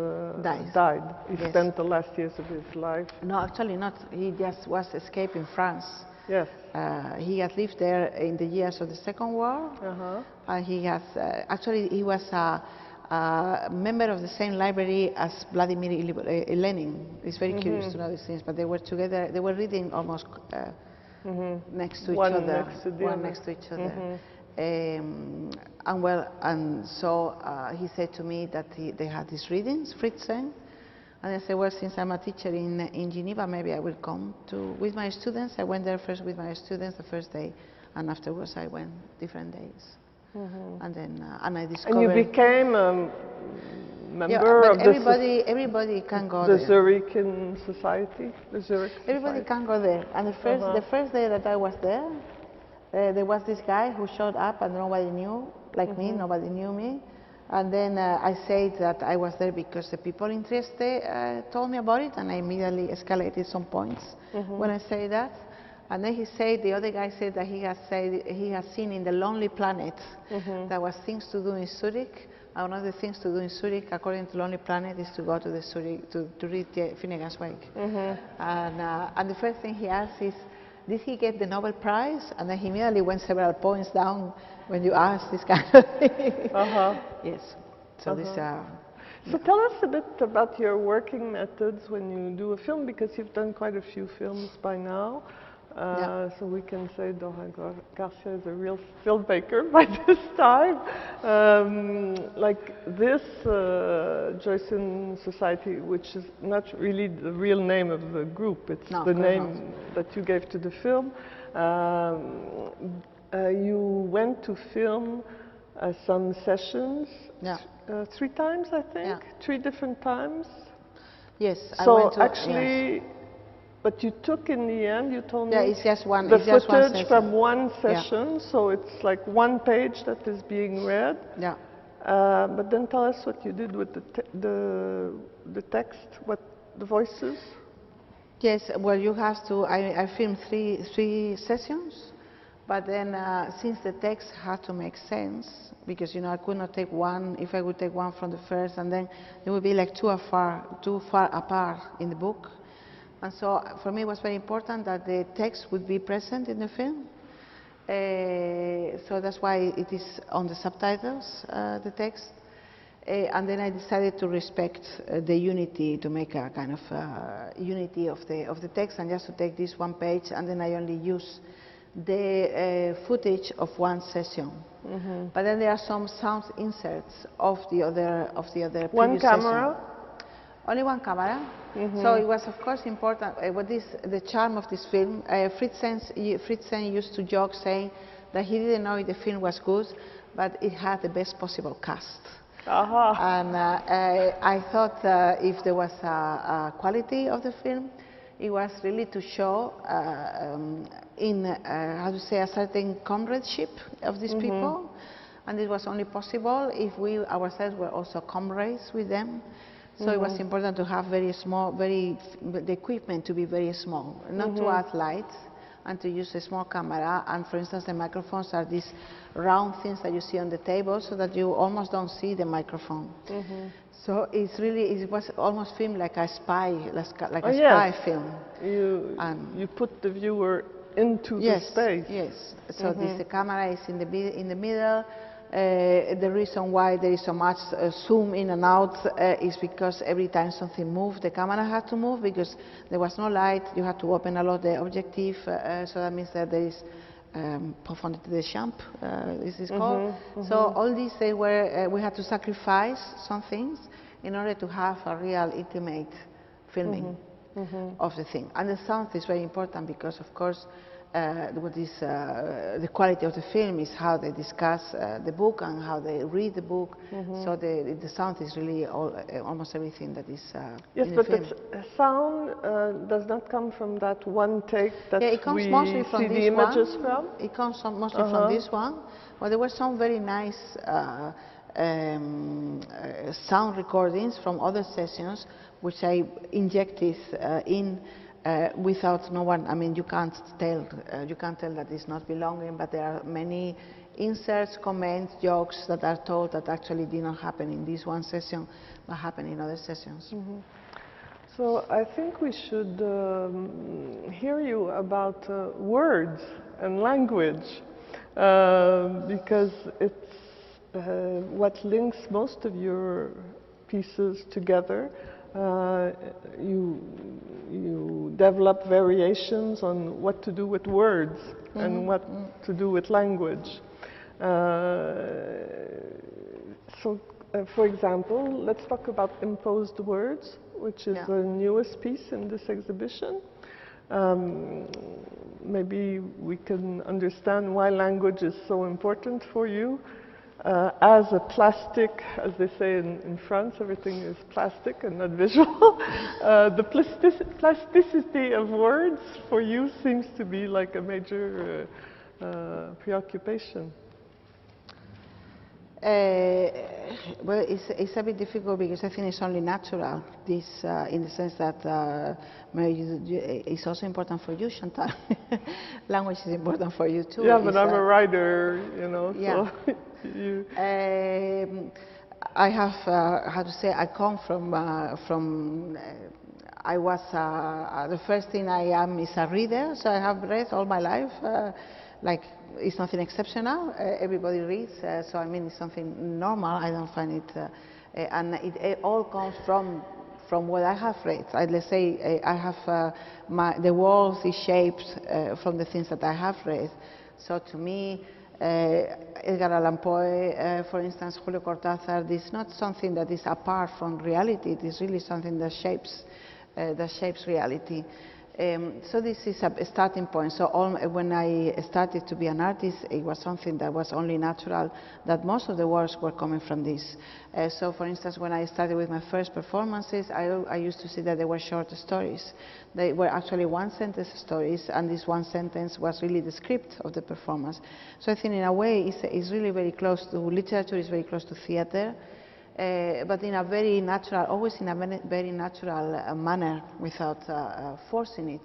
died. He Yes. spent the last years of his life. No, actually not. He just was escaping France. Yes. He had lived there in the years of the Second War. And he has, actually he was a member of the same library as Vladimir Lenin. It's very curious to know these things, but they were together, they were reading almost next to each One other. next to each other. And so he said to me that they had these readings, Fritzen, and I said, well, since I'm a teacher in Geneva, maybe I will come with my students. I went there first with my students the first day, and afterwards I went different days. And then and I discovered. And you became a member of everybody can go the there. Zurichian Society. The Zurich Everybody Society. can go there. And the first day that I was there, there was this guy who showed up and nobody knew, like me, nobody knew me. And then I said that I was there because the people in Trieste told me about it, and I immediately escalated some points when I say that. And then he said, the other guy said that he has seen in the Lonely Planet there was things to do in Zurich. And one of the things to do in Zurich, according to Lonely Planet, is to go to the Zurich to read Finnegan's Wake. And the first thing he asked is, did he get the Nobel Prize? And then he immediately went several points down when you asked this kind of thing. Yes. So this. So tell us a bit about your working methods when you do a film, because you've done quite a few films by now. So we can say Dora Garcia is a real filmmaker by this time. Like this Joycian Society, which is not really the real name of the group, it's the name that you gave to the film. You went to film some sessions 3 times, I think? 3 different times? Yes. So I went to, actually, but you took in the end, you told me, it's just one. the It's just one footage session. from one session, so it's like one page that is being read. Yeah. But then tell us what you did with the text, the voices. Yes. Well, you have to. I filmed three sessions, but then since the text had to make sense, because I could not take one. If I would take one from the first, and then it would be like too far apart in the book. And so for me it was very important that the text would be present in the film. So that's why it is on the subtitles, the text. And then I decided to respect the unity, to make a kind of unity of the text, and just to take this one page, and then I only use the footage of one session. But then there are some sound inserts of the other One previous camera? session. Only one camera. So it was, of course, important. What is the charm of this film? Fritzen used to joke saying that he didn't know if the film was good, but it had the best possible cast. And I thought if there was a quality of the film, it was really to show how to say, a certain comradeship of these people. And it was only possible if we ourselves were also comrades with them. So it was important to have very small, the equipment to be very small, not to add lights, and to use a small camera. And for instance, the microphones are these round things that you see on the table, so that you almost don't see the microphone. So it was almost filmed like a spy, spy film. You put the viewer into the space. Yes. So the camera is in the middle. The reason why there is so much zoom in and out is because every time something moved, the camera had to move, because there was no light. You had to open a lot the objective, so that means that there is performative de champ, this is called. So all these, we had to sacrifice some things in order to have a real intimate filming of the thing. And the sound is very important because, of course, what is the quality of the film is how they discuss the book and how they read the book. So the sound is really almost everything that is yes, in the but film. the sound does not come from that one take that Yeah, it comes we mostly from see this the images one. from? It comes mostly from this one. But there were some very nice sound recordings from other sessions, which I injected in without no one. I mean, you can't tell that it's not belonging, but there are many inserts, comments, jokes that are told that actually did not happen in this one session, but happened in other sessions. So I think we should hear you about words and language, because it's what links most of your pieces together. You develop variations on what to do with words and what to do with language. For example, let's talk about imposed words, which is the newest piece in this exhibition. Maybe we can understand why language is so important for you. As a plastic, as they say in France, everything is plastic and not visual. The plasticity of words for you seems to be like a major preoccupation. Well, it's a bit difficult because I think it's only natural. This, in the sense that it's also important for you, Chantal. Language is important for you too. Yeah, but I'm a writer, you know. Yeah. So you. I have, how to say, I come from. I was the first thing I am is a reader, so I have read all my life. Like, it's nothing exceptional. Everybody reads, so I mean it's something normal. I don't find it, and it all comes from what I have read. Let's say I have the world is shaped from the things that I have read. So to me, Edgar Allan Poe, for instance, Julio Cortázar, this is not something that is apart from reality. It is really something that shapes reality. So this is a starting point. So when I started to be an artist, it was something that was only natural, that most of the works were coming from this. So for instance, when I started with my first performances, I used to see that they were short stories. They were actually one-sentence stories, and this one sentence was really the script of the performance. So I think in a way it's really very close to literature, it's very close to theater. But in a very natural, always in a very natural manner, without forcing it.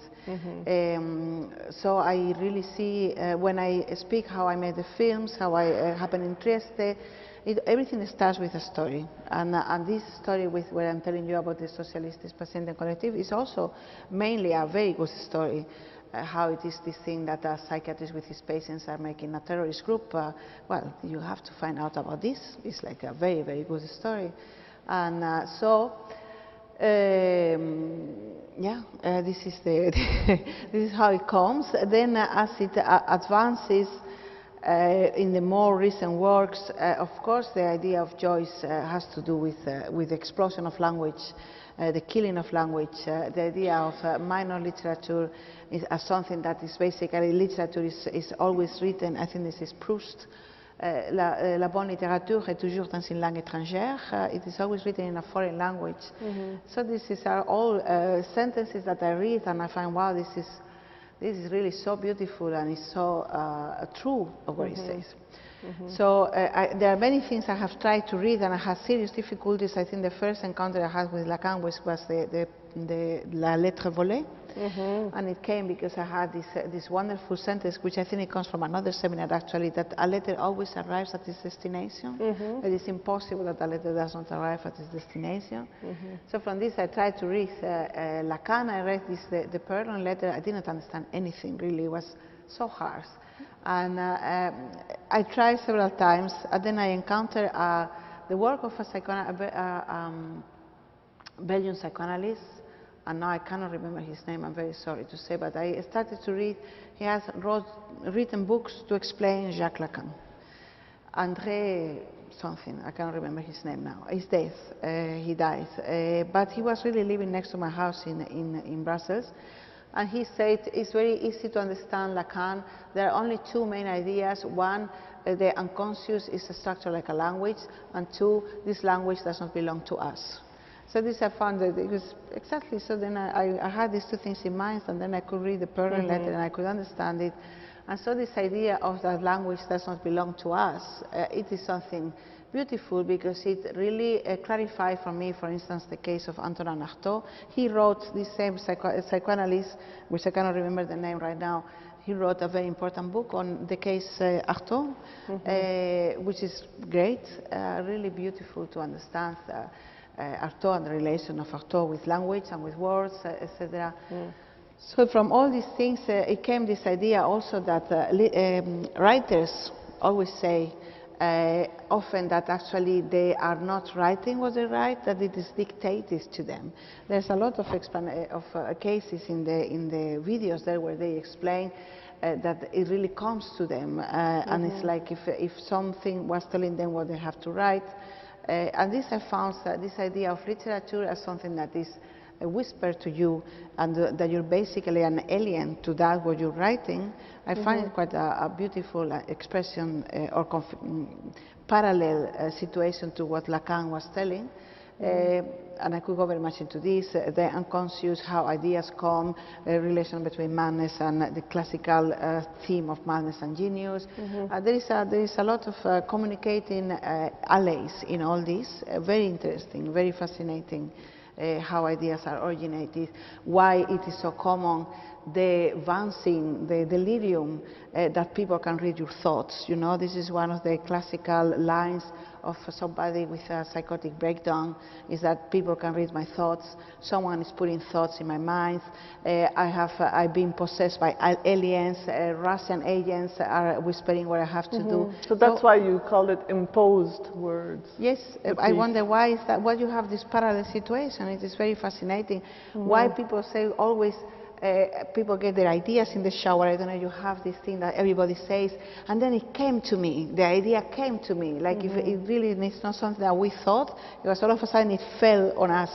So I really see, when I speak how I made the films, how I happened in Trieste, everything starts with a story. And this story with where I'm telling you about the Socialistes Paciente Collective is also mainly a very good story. How it is this thing that a psychiatrist with his patients are making a terrorist group. Well, you have to find out about this. It's like a very, very good story. And this is this is how it comes. Then as it advances in the more recent works, of course, the idea of Joyce has to do with the explosion of language. The killing of language, the idea of minor literature as something that is basically literature is always written. I think this is Proust. La bonne littérature est toujours dans une langue étrangère. It is always written in a foreign language. So this are all sentences that I read and I find, wow, this is really so beautiful and it's so true of what he says. So there are many things I have tried to read, and I had serious difficulties. I think the first encounter I had with Lacan was La Lettre Volée, and it came because I had this wonderful sentence, which I think it comes from another seminar actually, that a letter always arrives at its destination. It is impossible that a letter does not arrive at its destination. So from this I tried to read Lacan. I read the Perlon letter. I didn't understand anything really. It was so harsh. And I tried several times, and then I encountered the work of a Belgian psychoanalyst, and now I cannot remember his name, I'm very sorry to say, but I started to read, he has written books to explain Jacques Lacan. André something, I cannot remember his name now, he's dead, he died, but he was really living next to my house in Brussels. And he said it's very easy to understand Lacan. There are only two main ideas. One, the unconscious is a structure like a language, and two, this language does not belong to us. So this I found that it was exactly, so then I had these two things in mind, and then I could read the Perrin letter and I could understand it. And so this idea of that language does not belong to us, it is something beautiful because it really clarified for me, for instance, the case of Antonin Artaud. He wrote this same psychoanalyst, which I cannot remember the name right now. He wrote a very important book on the case Artaud, which is great, really beautiful to understand Artaud and the relation of Artaud with language and with words, etc. So from all these things, it came this idea also that writers always say often that actually they are not writing what they write, that it is dictated to them. There's a lot of cases in the videos there where they explain that it really comes to them, and it's like if something was telling them what they have to write. And this I found this idea of literature as something that is a whisper to you, and that you're basically an alien to that what you're writing. I find it quite a beautiful expression or parallel situation to what Lacan was telling. And I could go very much into this, the unconscious, how ideas come, the relation between madness and the classical theme of madness and genius. There is a lot of communicating alleys in all this, very interesting, very fascinating. How ideas are originated, why it is so common, the vancing, the delirium, that people can read your thoughts. You know, this is one of the classical lines of somebody with a psychotic breakdown, is that people can read my thoughts, someone is putting thoughts in my mind, I've been possessed by aliens, Russian agents are whispering what I have to do. So that's why you call it imposed words. Yes, I wonder why is that, why you have this parallel situation. It is very fascinating. Why people say always, people get their ideas in the shower. I don't know, you have this thing that everybody says, and then it came to me, the idea came to me, like if it really is not something that we thought, it was all of a sudden it fell on us.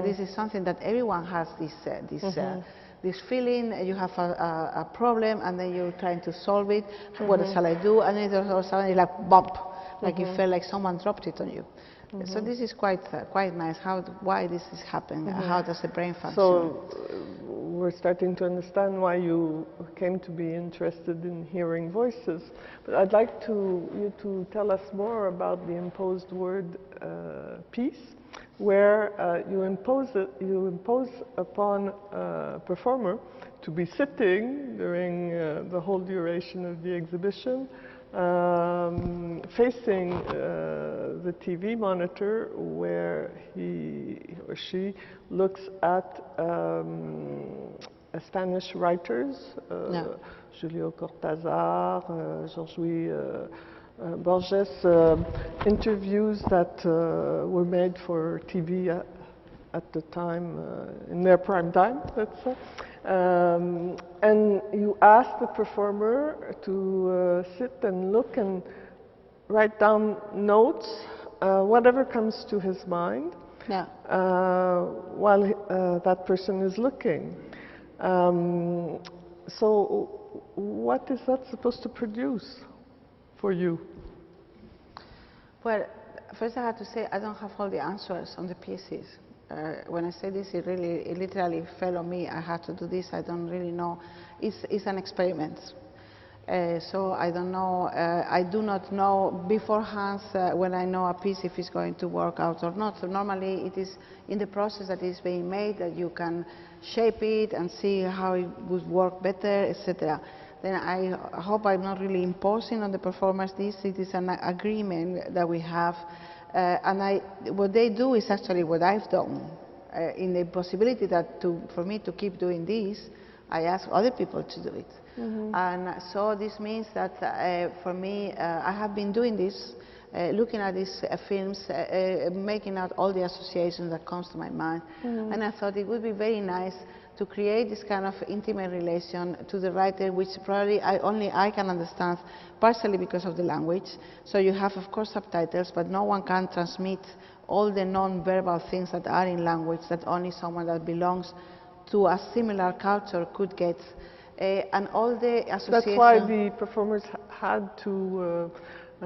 This is something that everyone has, this feeling, you have a problem, and then you're trying to solve it, what shall I do, and then all of a sudden it's like bump, like it felt like someone dropped it on you. So this is quite nice, why this is happening, how does the brain function. So we're starting to understand why you came to be interested in hearing voices. But I'd like you to tell us more about the imposed word piece, where you impose upon a performer to be sitting during the whole duration of the exhibition, facing the TV monitor, where he or she looks at Spanish writers, Julio Cortázar, Georges Borges, interviews that were made for TV at the time, in their prime time, let's say. And you ask the performer to sit and look and write down notes, whatever comes to his mind, while that person is looking. So what is that supposed to produce for you? Well, first I have to say I don't have all the answers on the pieces. When I say this, it literally fell on me. I had to do this. I don't really know. It's an experiment. So I don't know. I do not know beforehand when I know a piece if it's going to work out or not. So normally it is in the process that is being made that you can shape it and see how it would work better, etc. Then I hope I'm not really imposing on the performers this. It is an agreement that we have. And what they do is actually what I've done. In the possibility that for me to keep doing this, I ask other people to do it. And so this means that for me, I have been doing this, looking at these films, making out all the associations that comes to my mind. And I thought it would be very nice to create this kind of intimate relation to the writer, which probably only I can understand, partially because of the language. So you have, of course, subtitles, but no one can transmit all the non-verbal things that are in language that only someone that belongs to a similar culture could get. And all the associations. That's why the performers had to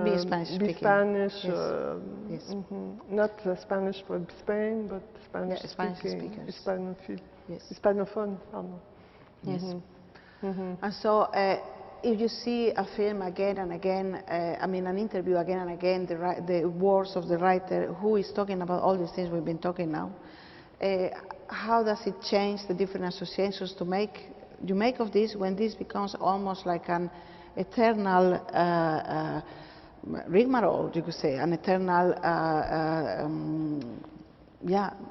be Spanish speaking. Be Spanish, yes. Yes. Not Spanish for Spain, but Spanish, Spanish speaking. speakers. Yes. Hispanophone, pardon. Yes. And so if you see a film again and again, I mean an interview again and again, the words of the writer who is talking about all these things we've been talking now, how does it change the different associations you make of this when this becomes almost like an eternal rigmarole, you could say, an eternal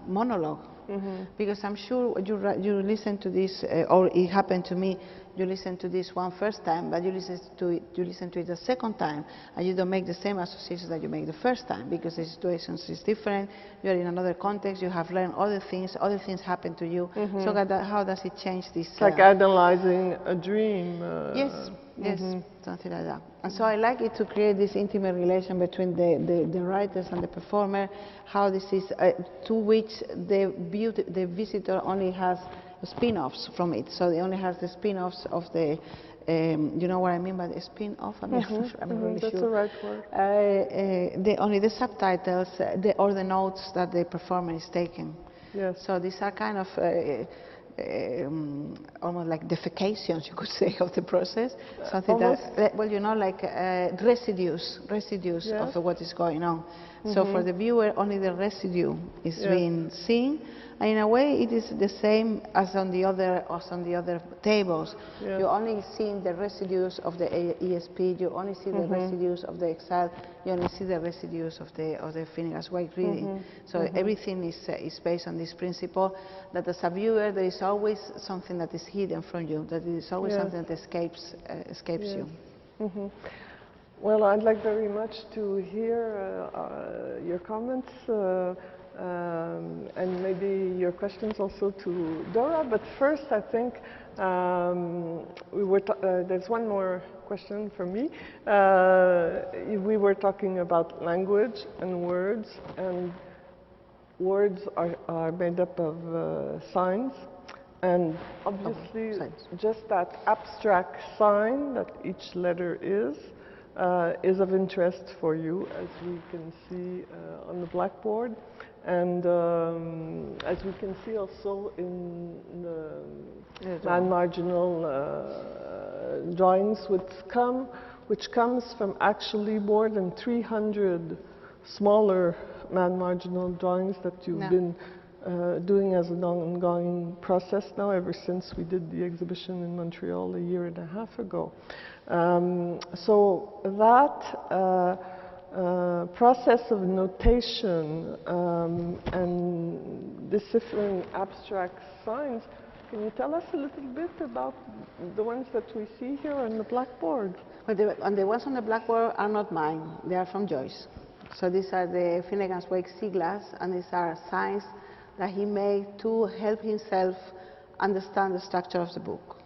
monologue. Because I'm sure you listen to this, or it happened to me, you listen to this one first time, but you listen to it a second time, and you don't make the same associations that you make the first time, because the situation is different, you're in another context, you have learned other things happen to you. So how does it change this? It's like analyzing a dream. Yes, yes, something like that. And so I like it to create this intimate relation between the writers and the performer, how this is, to which the visitor only has spin-offs from it. So they only has the spin-offs of the, you know what I mean by the spin-off? I'm not really That's sure. the right word. Only the subtitles or the notes that the performer is taking. Yes. So these are kind of almost like defecations, you could say, of the process. Something that, well, you know, like residues yes. of what is going on. So for the viewer, only the residue is being seen. And in a way, it is the same as on the other tables. Yes. You only see the residues of the ESP. You only see the residues of the exile. You only see the residues of the Finnegan's Wake reading. So everything is based on this principle that as a viewer, there is always something that is hidden from you. That there is always something that escapes you. Well, I'd like very much to hear your comments. And maybe your questions also to Dora. But first, I think there's one more question for me. We were talking about language and words are made up of signs. And obviously, just that abstract sign that each letter is of interest for you, as we can see on the blackboard. And as we can see also in the Mad Marginal drawings, which comes from actually more than 300 smaller Mad Marginal drawings that you've been doing as an ongoing process now ever since we did the exhibition in Montreal a year and a half ago. So that process of notation and deciphering abstract signs, can you tell us a little bit about the ones that we see here on the blackboard? Well, the ones on the blackboard are not mine, they are from Joyce. So these are the Finnegan's Wake siglas, and these are signs that he made to help himself understand the structure of the book.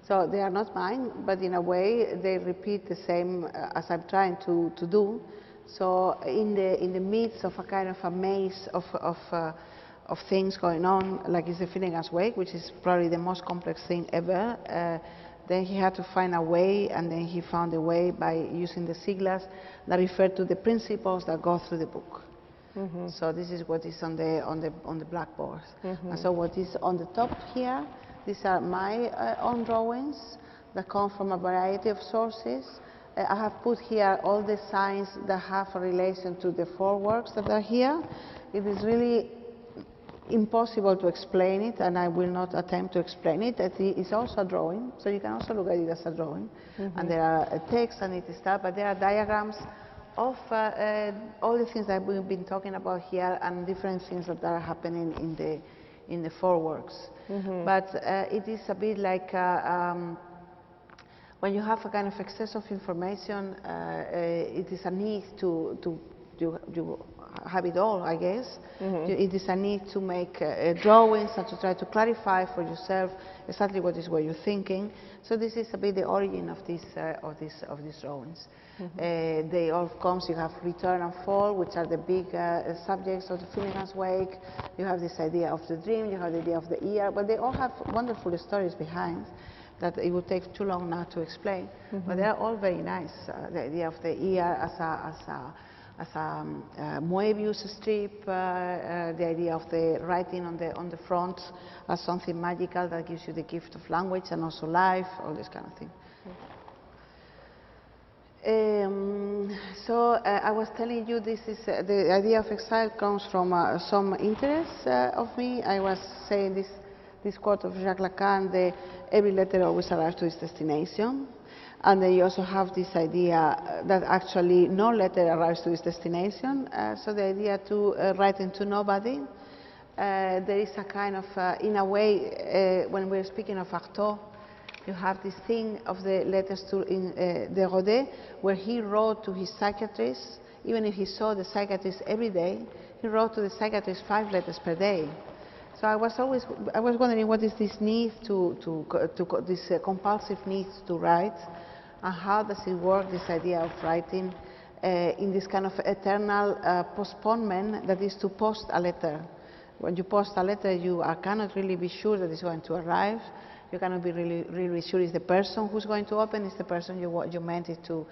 So they are not mine, but in a way they repeat the same as I'm trying to do. So in the midst of a kind of a maze of things going on, like is the Finnegan's Wake, which is probably the most complex thing ever, then he had to find a way, and then he found a way by using the siglas that refer to the principles that go through the book. So this is what is on the blackboard. And so what is on the top here, these are my own drawings that come from a variety of sources. I have put here all the signs that have a relation to the four works that are here. It is really impossible to explain it, and I will not attempt to explain it. It is also a drawing, so you can also look at it as a drawing. And there are text and it is that, but there are diagrams of all the things that we've been talking about here and different things that are happening in the four works. But it is a bit like when you have a kind of excess of information, it is a need you have it all, I guess. It is a need to make drawings and to try to clarify for yourself exactly what you're thinking. So this is a bit the origin of these drawings. They all comes. You have return and fall, which are the big subjects of the Finnegan's Wake. You have this idea of the dream. You have the idea of the ear. But they all have wonderful stories behind that it would take too long now to explain. But they are all very nice. The idea of the ear as a Moebius strip, the idea of the writing on the front as something magical that gives you the gift of language and also life, all this kind of thing. I was telling you this is the idea of exile comes from some interest of me. I was saying this quote of Jacques Lacan, every letter always arrives to its destination. And then you also have this idea that actually no letter arrives to its destination. So the idea to writing to nobody, there is a kind of, in a way, when we're speaking of Artaud, you have this thing of the letters to de Rodet, where he wrote to his psychiatrist, even if he saw the psychiatrist every day, he wrote to the psychiatrist 5 letters per day. So I was wondering what is this need this compulsive need to write, and how does it work, this idea of writing in this kind of eternal postponement that is to post a letter. When you post a letter, you cannot really be sure that it's going to arrive. You cannot be really sure it's the person who's going to open, it's the person you meant it to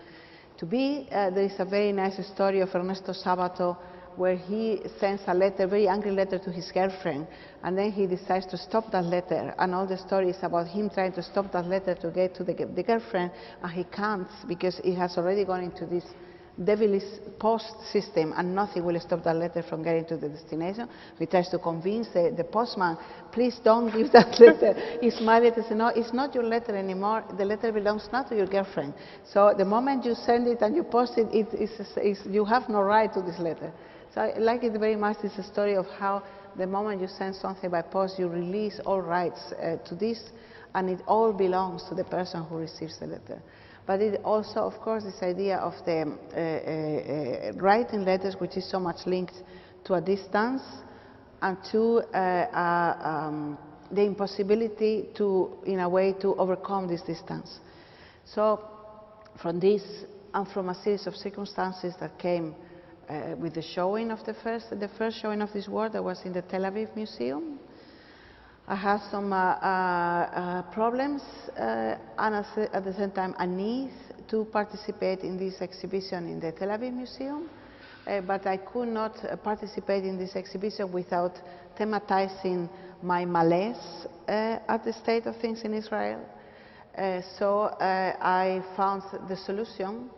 be. There is a very nice story of Ernesto Sabato where he sends a letter, very angry letter to his girlfriend, and then he decides to stop that letter, and all the story is about him trying to stop that letter to get to the girlfriend, and he can't because it has already gone into this devilish post system, and nothing will stop that letter from getting to the destination. He tries to convince the postman, please don't give that letter. His mother says, no, it's not your letter anymore. The letter belongs not to your girlfriend. So the moment you send it and you post it, you have no right to this letter. So I like it very much. It's a story of how the moment you send something by post, you release all rights to this, and it all belongs to the person who receives the letter. But it also, of course, this idea of the writing letters, which is so much linked to a distance and to the impossibility to, in a way, to overcome this distance. So from this and from a series of circumstances that came with the showing of the first showing of this work that was in the Tel Aviv Museum, I had some problems and at the same time a need to participate in this exhibition in the Tel Aviv Museum, but I could not participate in this exhibition without thematizing my malaise at the state of things in Israel. So I found the solution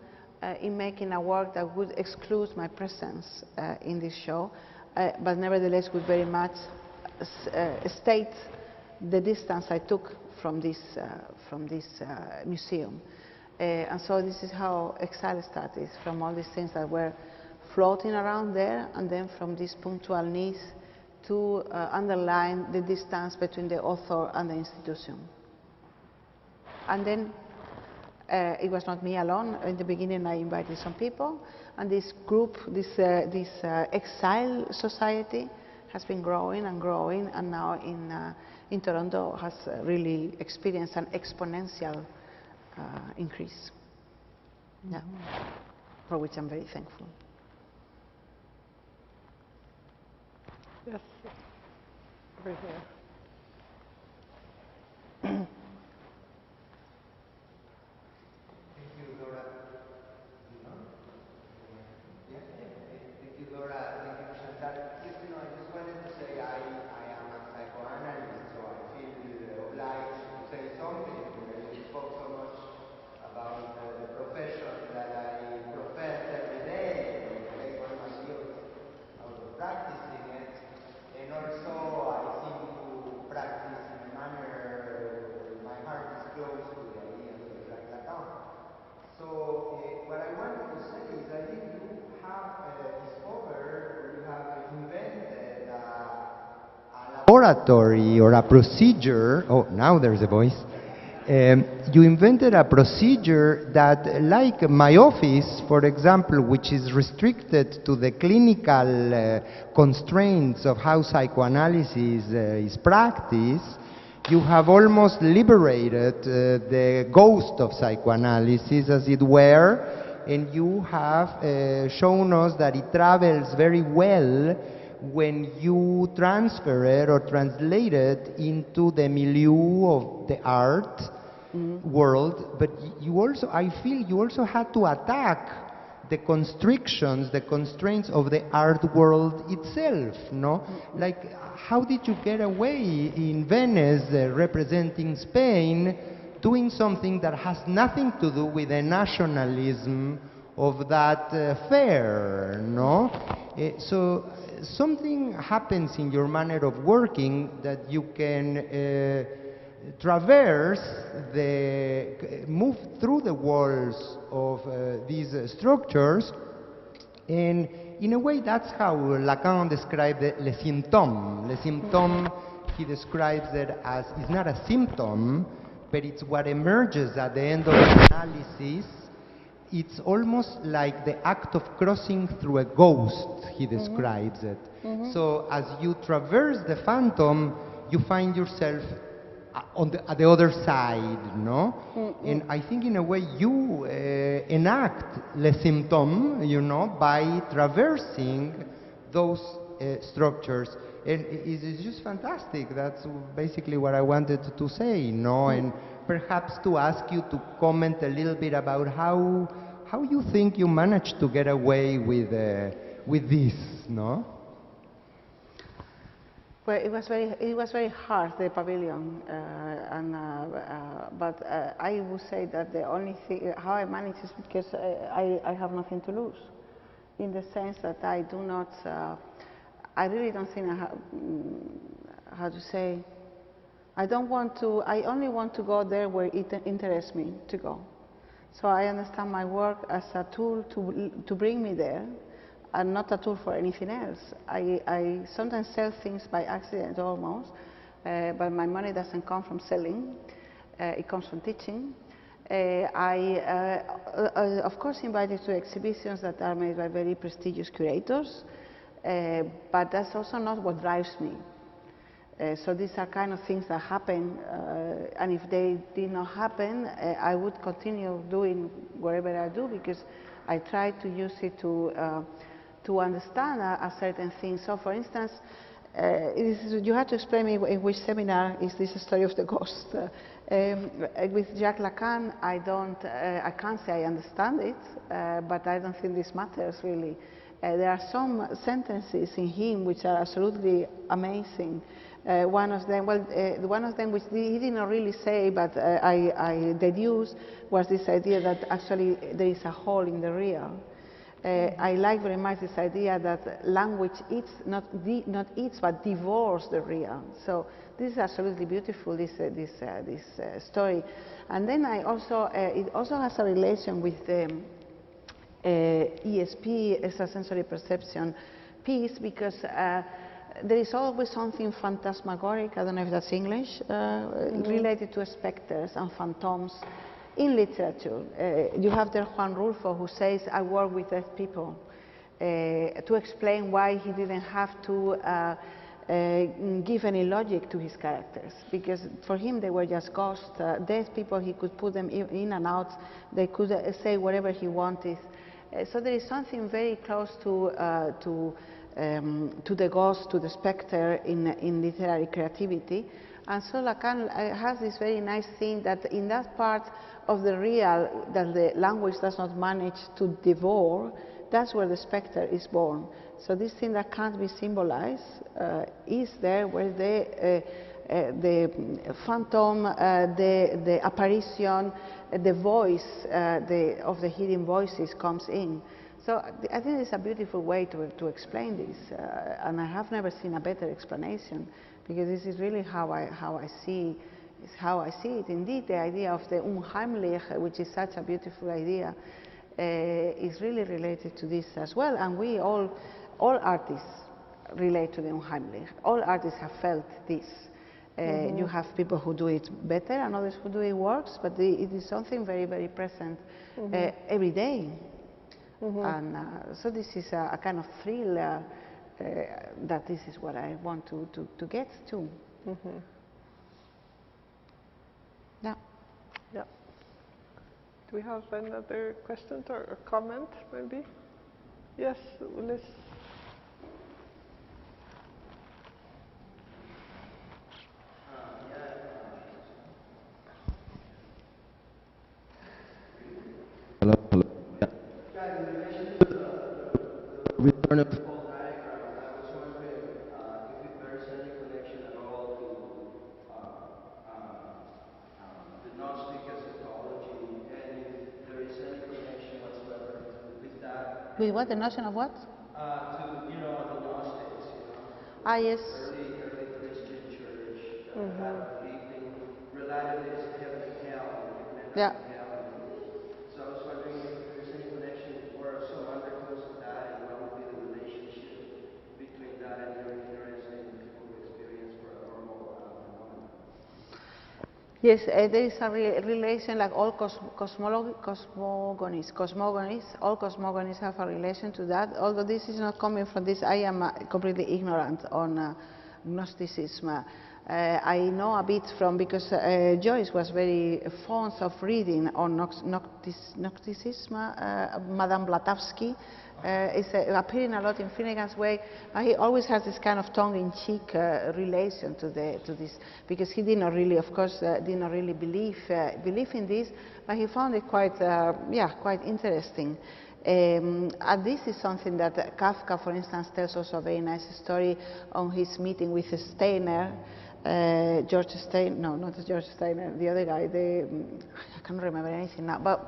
in making a work that would exclude my presence in this show, but nevertheless would very much state the distance I took from this museum. And so this is how exile started, from all these things that were floating around there, and then from this punctual need to underline the distance between the author and the institution. And then it was not me alone. In the beginning I invited some people, and this group, this exile society has been growing and growing, and now in Toronto has really experienced an exponential increase, yeah, for which I'm very thankful. Yes, over here. Thank you, Dora. Thank you, Chantal. Just, I just wanted to say I am a psychoanalyst, so I feel obliged to say something. You spoke so much about the profession that I profess every day, and I make all my years out of practicing it. And also, I seem to practice in a manner where my heart is close to the ideas of Jacques Lacan. So, what I wanted to say is I think you have discovered, you have invented a laboratory or a procedure. Oh, now there's a voice. You invented a procedure that, like my office, for example, which is restricted to the clinical constraints of how psychoanalysis is practiced, you have almost liberated the ghost of psychoanalysis, as it were, and you have shown us that it travels very well when you transfer it or translate it into the milieu of the art world. But you also, I feel you also had to attack the constrictions, the constraints of the art world itself, no? Like, how did you get away in Venice, representing Spain, doing something that has nothing to do with the nationalism of that fair, no? So something happens in your manner of working that you can traverse move through the walls of these structures, and in a way that's how Lacan described le symptôme. Le symptôme, he describes it as, it's not a symptom, but it's what emerges at the end of the analysis. It's almost like the act of crossing through a ghost, he describes it. So as you traverse the phantom, you find yourself at the other side, no? And I think in a way you enact le symptôme, you know, by traversing those structures. And it's just fantastic. That's basically what I wanted to say, no? And perhaps to ask you to comment a little bit about how you think you managed to get away with this, no? Well, it was very hard, the pavilion, but I would say that the only thing how I manage is because I have nothing to lose, in the sense that I do not. I really don't think I have, how to say. I don't want to. I only want to go there where it interests me to go. So I understand my work as a tool to bring me there, and not a tool for anything else. I sometimes sell things by accident almost, but my money doesn't come from selling, it comes from teaching. Of course, invited to exhibitions that are made by very prestigious curators, but that's also not what drives me. So these are kind of things that happen, and if they did not happen, I would continue doing whatever I do, because I try to use it to understand a certain thing. So, for instance, you have to explain me in which seminar is this story of the ghost. With Jacques Lacan, I can't say I understand it, but I don't think this matters really. There are some sentences in him which are absolutely amazing. One of them which he did not really say, but I deduced, was this idea that actually there is a hole in the real. I like very much this idea that language eats, not eats, but devours the real. So this is absolutely beautiful, this story. And then it also has a relation with the ESP, extrasensory perception piece, because there is always something phantasmagoric, I don't know if that's English, related to specters and phantoms in literature. You have there Juan Rulfo, who says, I work with dead people, to explain why he didn't have to give any logic to his characters, because for him they were just ghosts, dead people. He could put them in and out, they could say whatever he wanted. So there is something very close to the ghost, to the spectre in literary creativity. And so Lacan has this very nice thing that in that part of the real that the language does not manage to devour, that's where the spectre is born. So this thing that can't be symbolized is there where the phantom, the apparition, the voice of the hidden voices comes in. So I think it's a beautiful way to explain this, and I have never seen a better explanation, because this is really how I see it. Indeed, the idea of the unheimlich, which is such a beautiful idea, is really related to this as well. And we all artists relate to the unheimlich. All artists have felt this. You have people who do it better and others who do it worse, but it is something very, very present every day. And so this is a kind of thrill that this is what I want to get to. Yeah. Yeah. Do we have another question or comment, maybe? Yes, Ulis. Hello, hello. Yeah. In relation to the return of the whole diagram, I was wondering if it bears any connection at all to the Gnostic eschatology, and if there is any connection whatsoever with that. With what? The notion of what? To, the Gnostics, Ah, yes. early Christian church that had a belief in relativism, heaven and hell, Yeah. So I was wondering if there's any connection or some undertones of that, and what would be the relationship between that and your interesting experience for a normal phenomenon. Yes, there is a relation, like all cosmogonies, all cosmogonies have a relation to that, although this is not coming from this. I am completely ignorant on Gnosticism. I know a bit from, because Joyce was very fond of reading on Gnosticism. Madame Blavatsky is appearing a lot in Finnegan's Wake, and he always has this kind of tongue-in-cheek relation to this, because he did not really, of course, did not really believe in this, but he found it quite interesting. And this is something that Kafka, for instance, tells also a very nice story on his meeting with Steiner. George Steiner, no, not George Steiner, the other guy, I can't remember anything now, but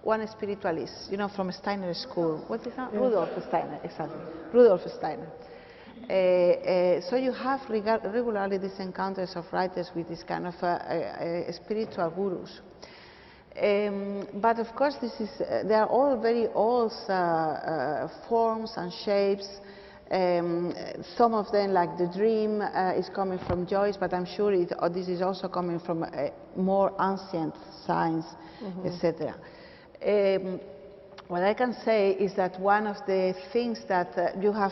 one spiritualist, from Steiner school. What is that? Rudolf Steiner, exactly. Rudolf Steiner. So you have regularly these encounters of writers with this kind of spiritual gurus. But of course, they are all very old forms and shapes. Some of them, like the dream, is coming from Joyce, but I'm sure this is also coming from more ancient science, etc. What I can say is that one of the things that you have,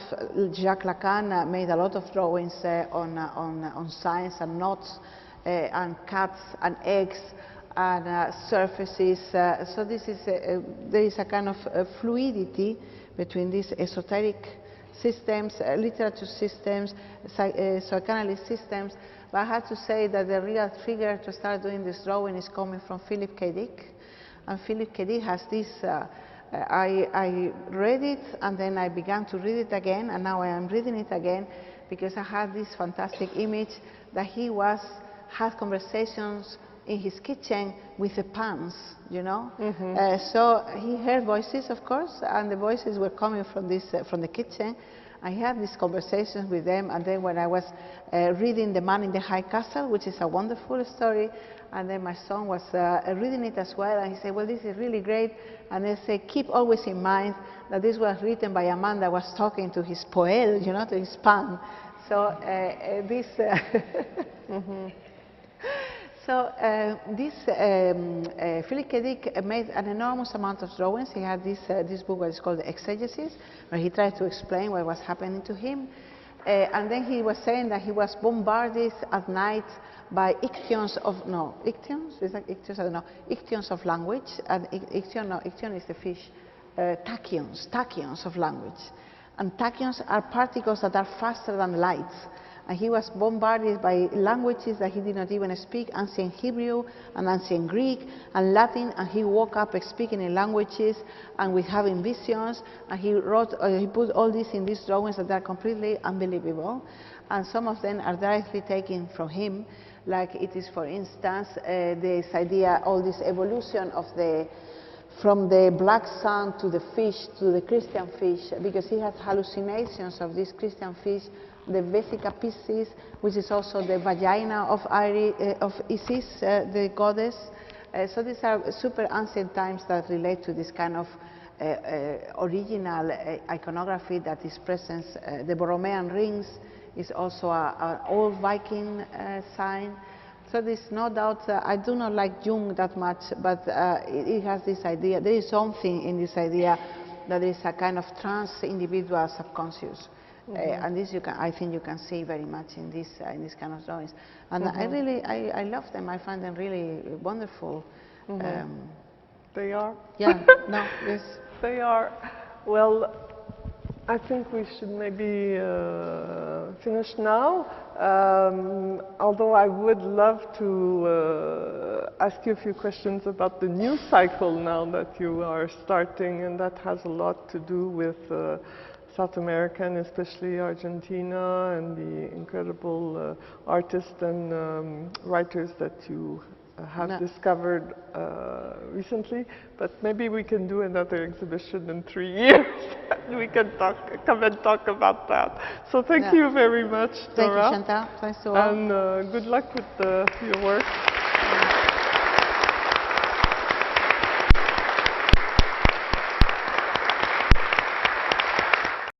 Jacques Lacan made a lot of drawings on science and knots and cats and eggs and surfaces. So this is there is a kind of fluidity between these esoteric systems, literature systems, psychoanalysis systems. But I have to say that the real trigger to start doing this drawing is coming from Philip K. Dick. And Philip K. Dick has this, I read it and then I began to read it again, and now I am reading it again because I had this fantastic image that he had conversations in his kitchen with the pans, so he heard voices, of course, and the voices were coming from the kitchen. I had these conversations with them, and then when I was reading The Man in the High Castle, which is a wonderful story, and then my son was reading it as well, and he said, well, this is really great, and they say, keep always in mind that this was written by a man that was talking to his poel, to his pan. So this... So Philip K. Dick made an enormous amount of drawings. He had this book that is called Exegesis, where he tried to explain what was happening to him. And then he was saying that he was bombarded at night by ichthyones of, is that ichthyones? I don't know. Ichthyones of language. And ichthyon is the fish. Tachyons of language. And tachyons are particles that are faster than light. And he was bombarded by languages that he did not even speak, ancient Hebrew and ancient Greek and Latin, and he woke up speaking in languages and with having visions, and he put all this in these drawings that are completely unbelievable, and some of them are directly taken from him, like it is, for instance, this idea, all this evolution of from the black sun to the fish, to the Christian fish, because he had hallucinations of this Christian fish, the Vesica Piscis, which is also the vagina of Isis, the goddess. So these are super ancient times that relate to this kind of original iconography that is present. The Borromean rings is also an old Viking sign. So there's no doubt, I do not like Jung that much, but it has this idea, there is something in this idea that is a kind of trans-individual subconscious. And this I think you can see very much in this kind of drawings. And I love them, I find them really wonderful. They are? Yeah, no, yes. They are. Well, I think we should maybe finish now. Although I would love to ask you a few questions about the new cycle now that you are starting, and that has a lot to do with South America and especially Argentina and the incredible artists and writers that you have discovered recently. But maybe we can do another exhibition in 3 years. We can come and talk about that. So thank you very much, Dora. Thank you, Chantal. Thanks to all. And good luck with your work.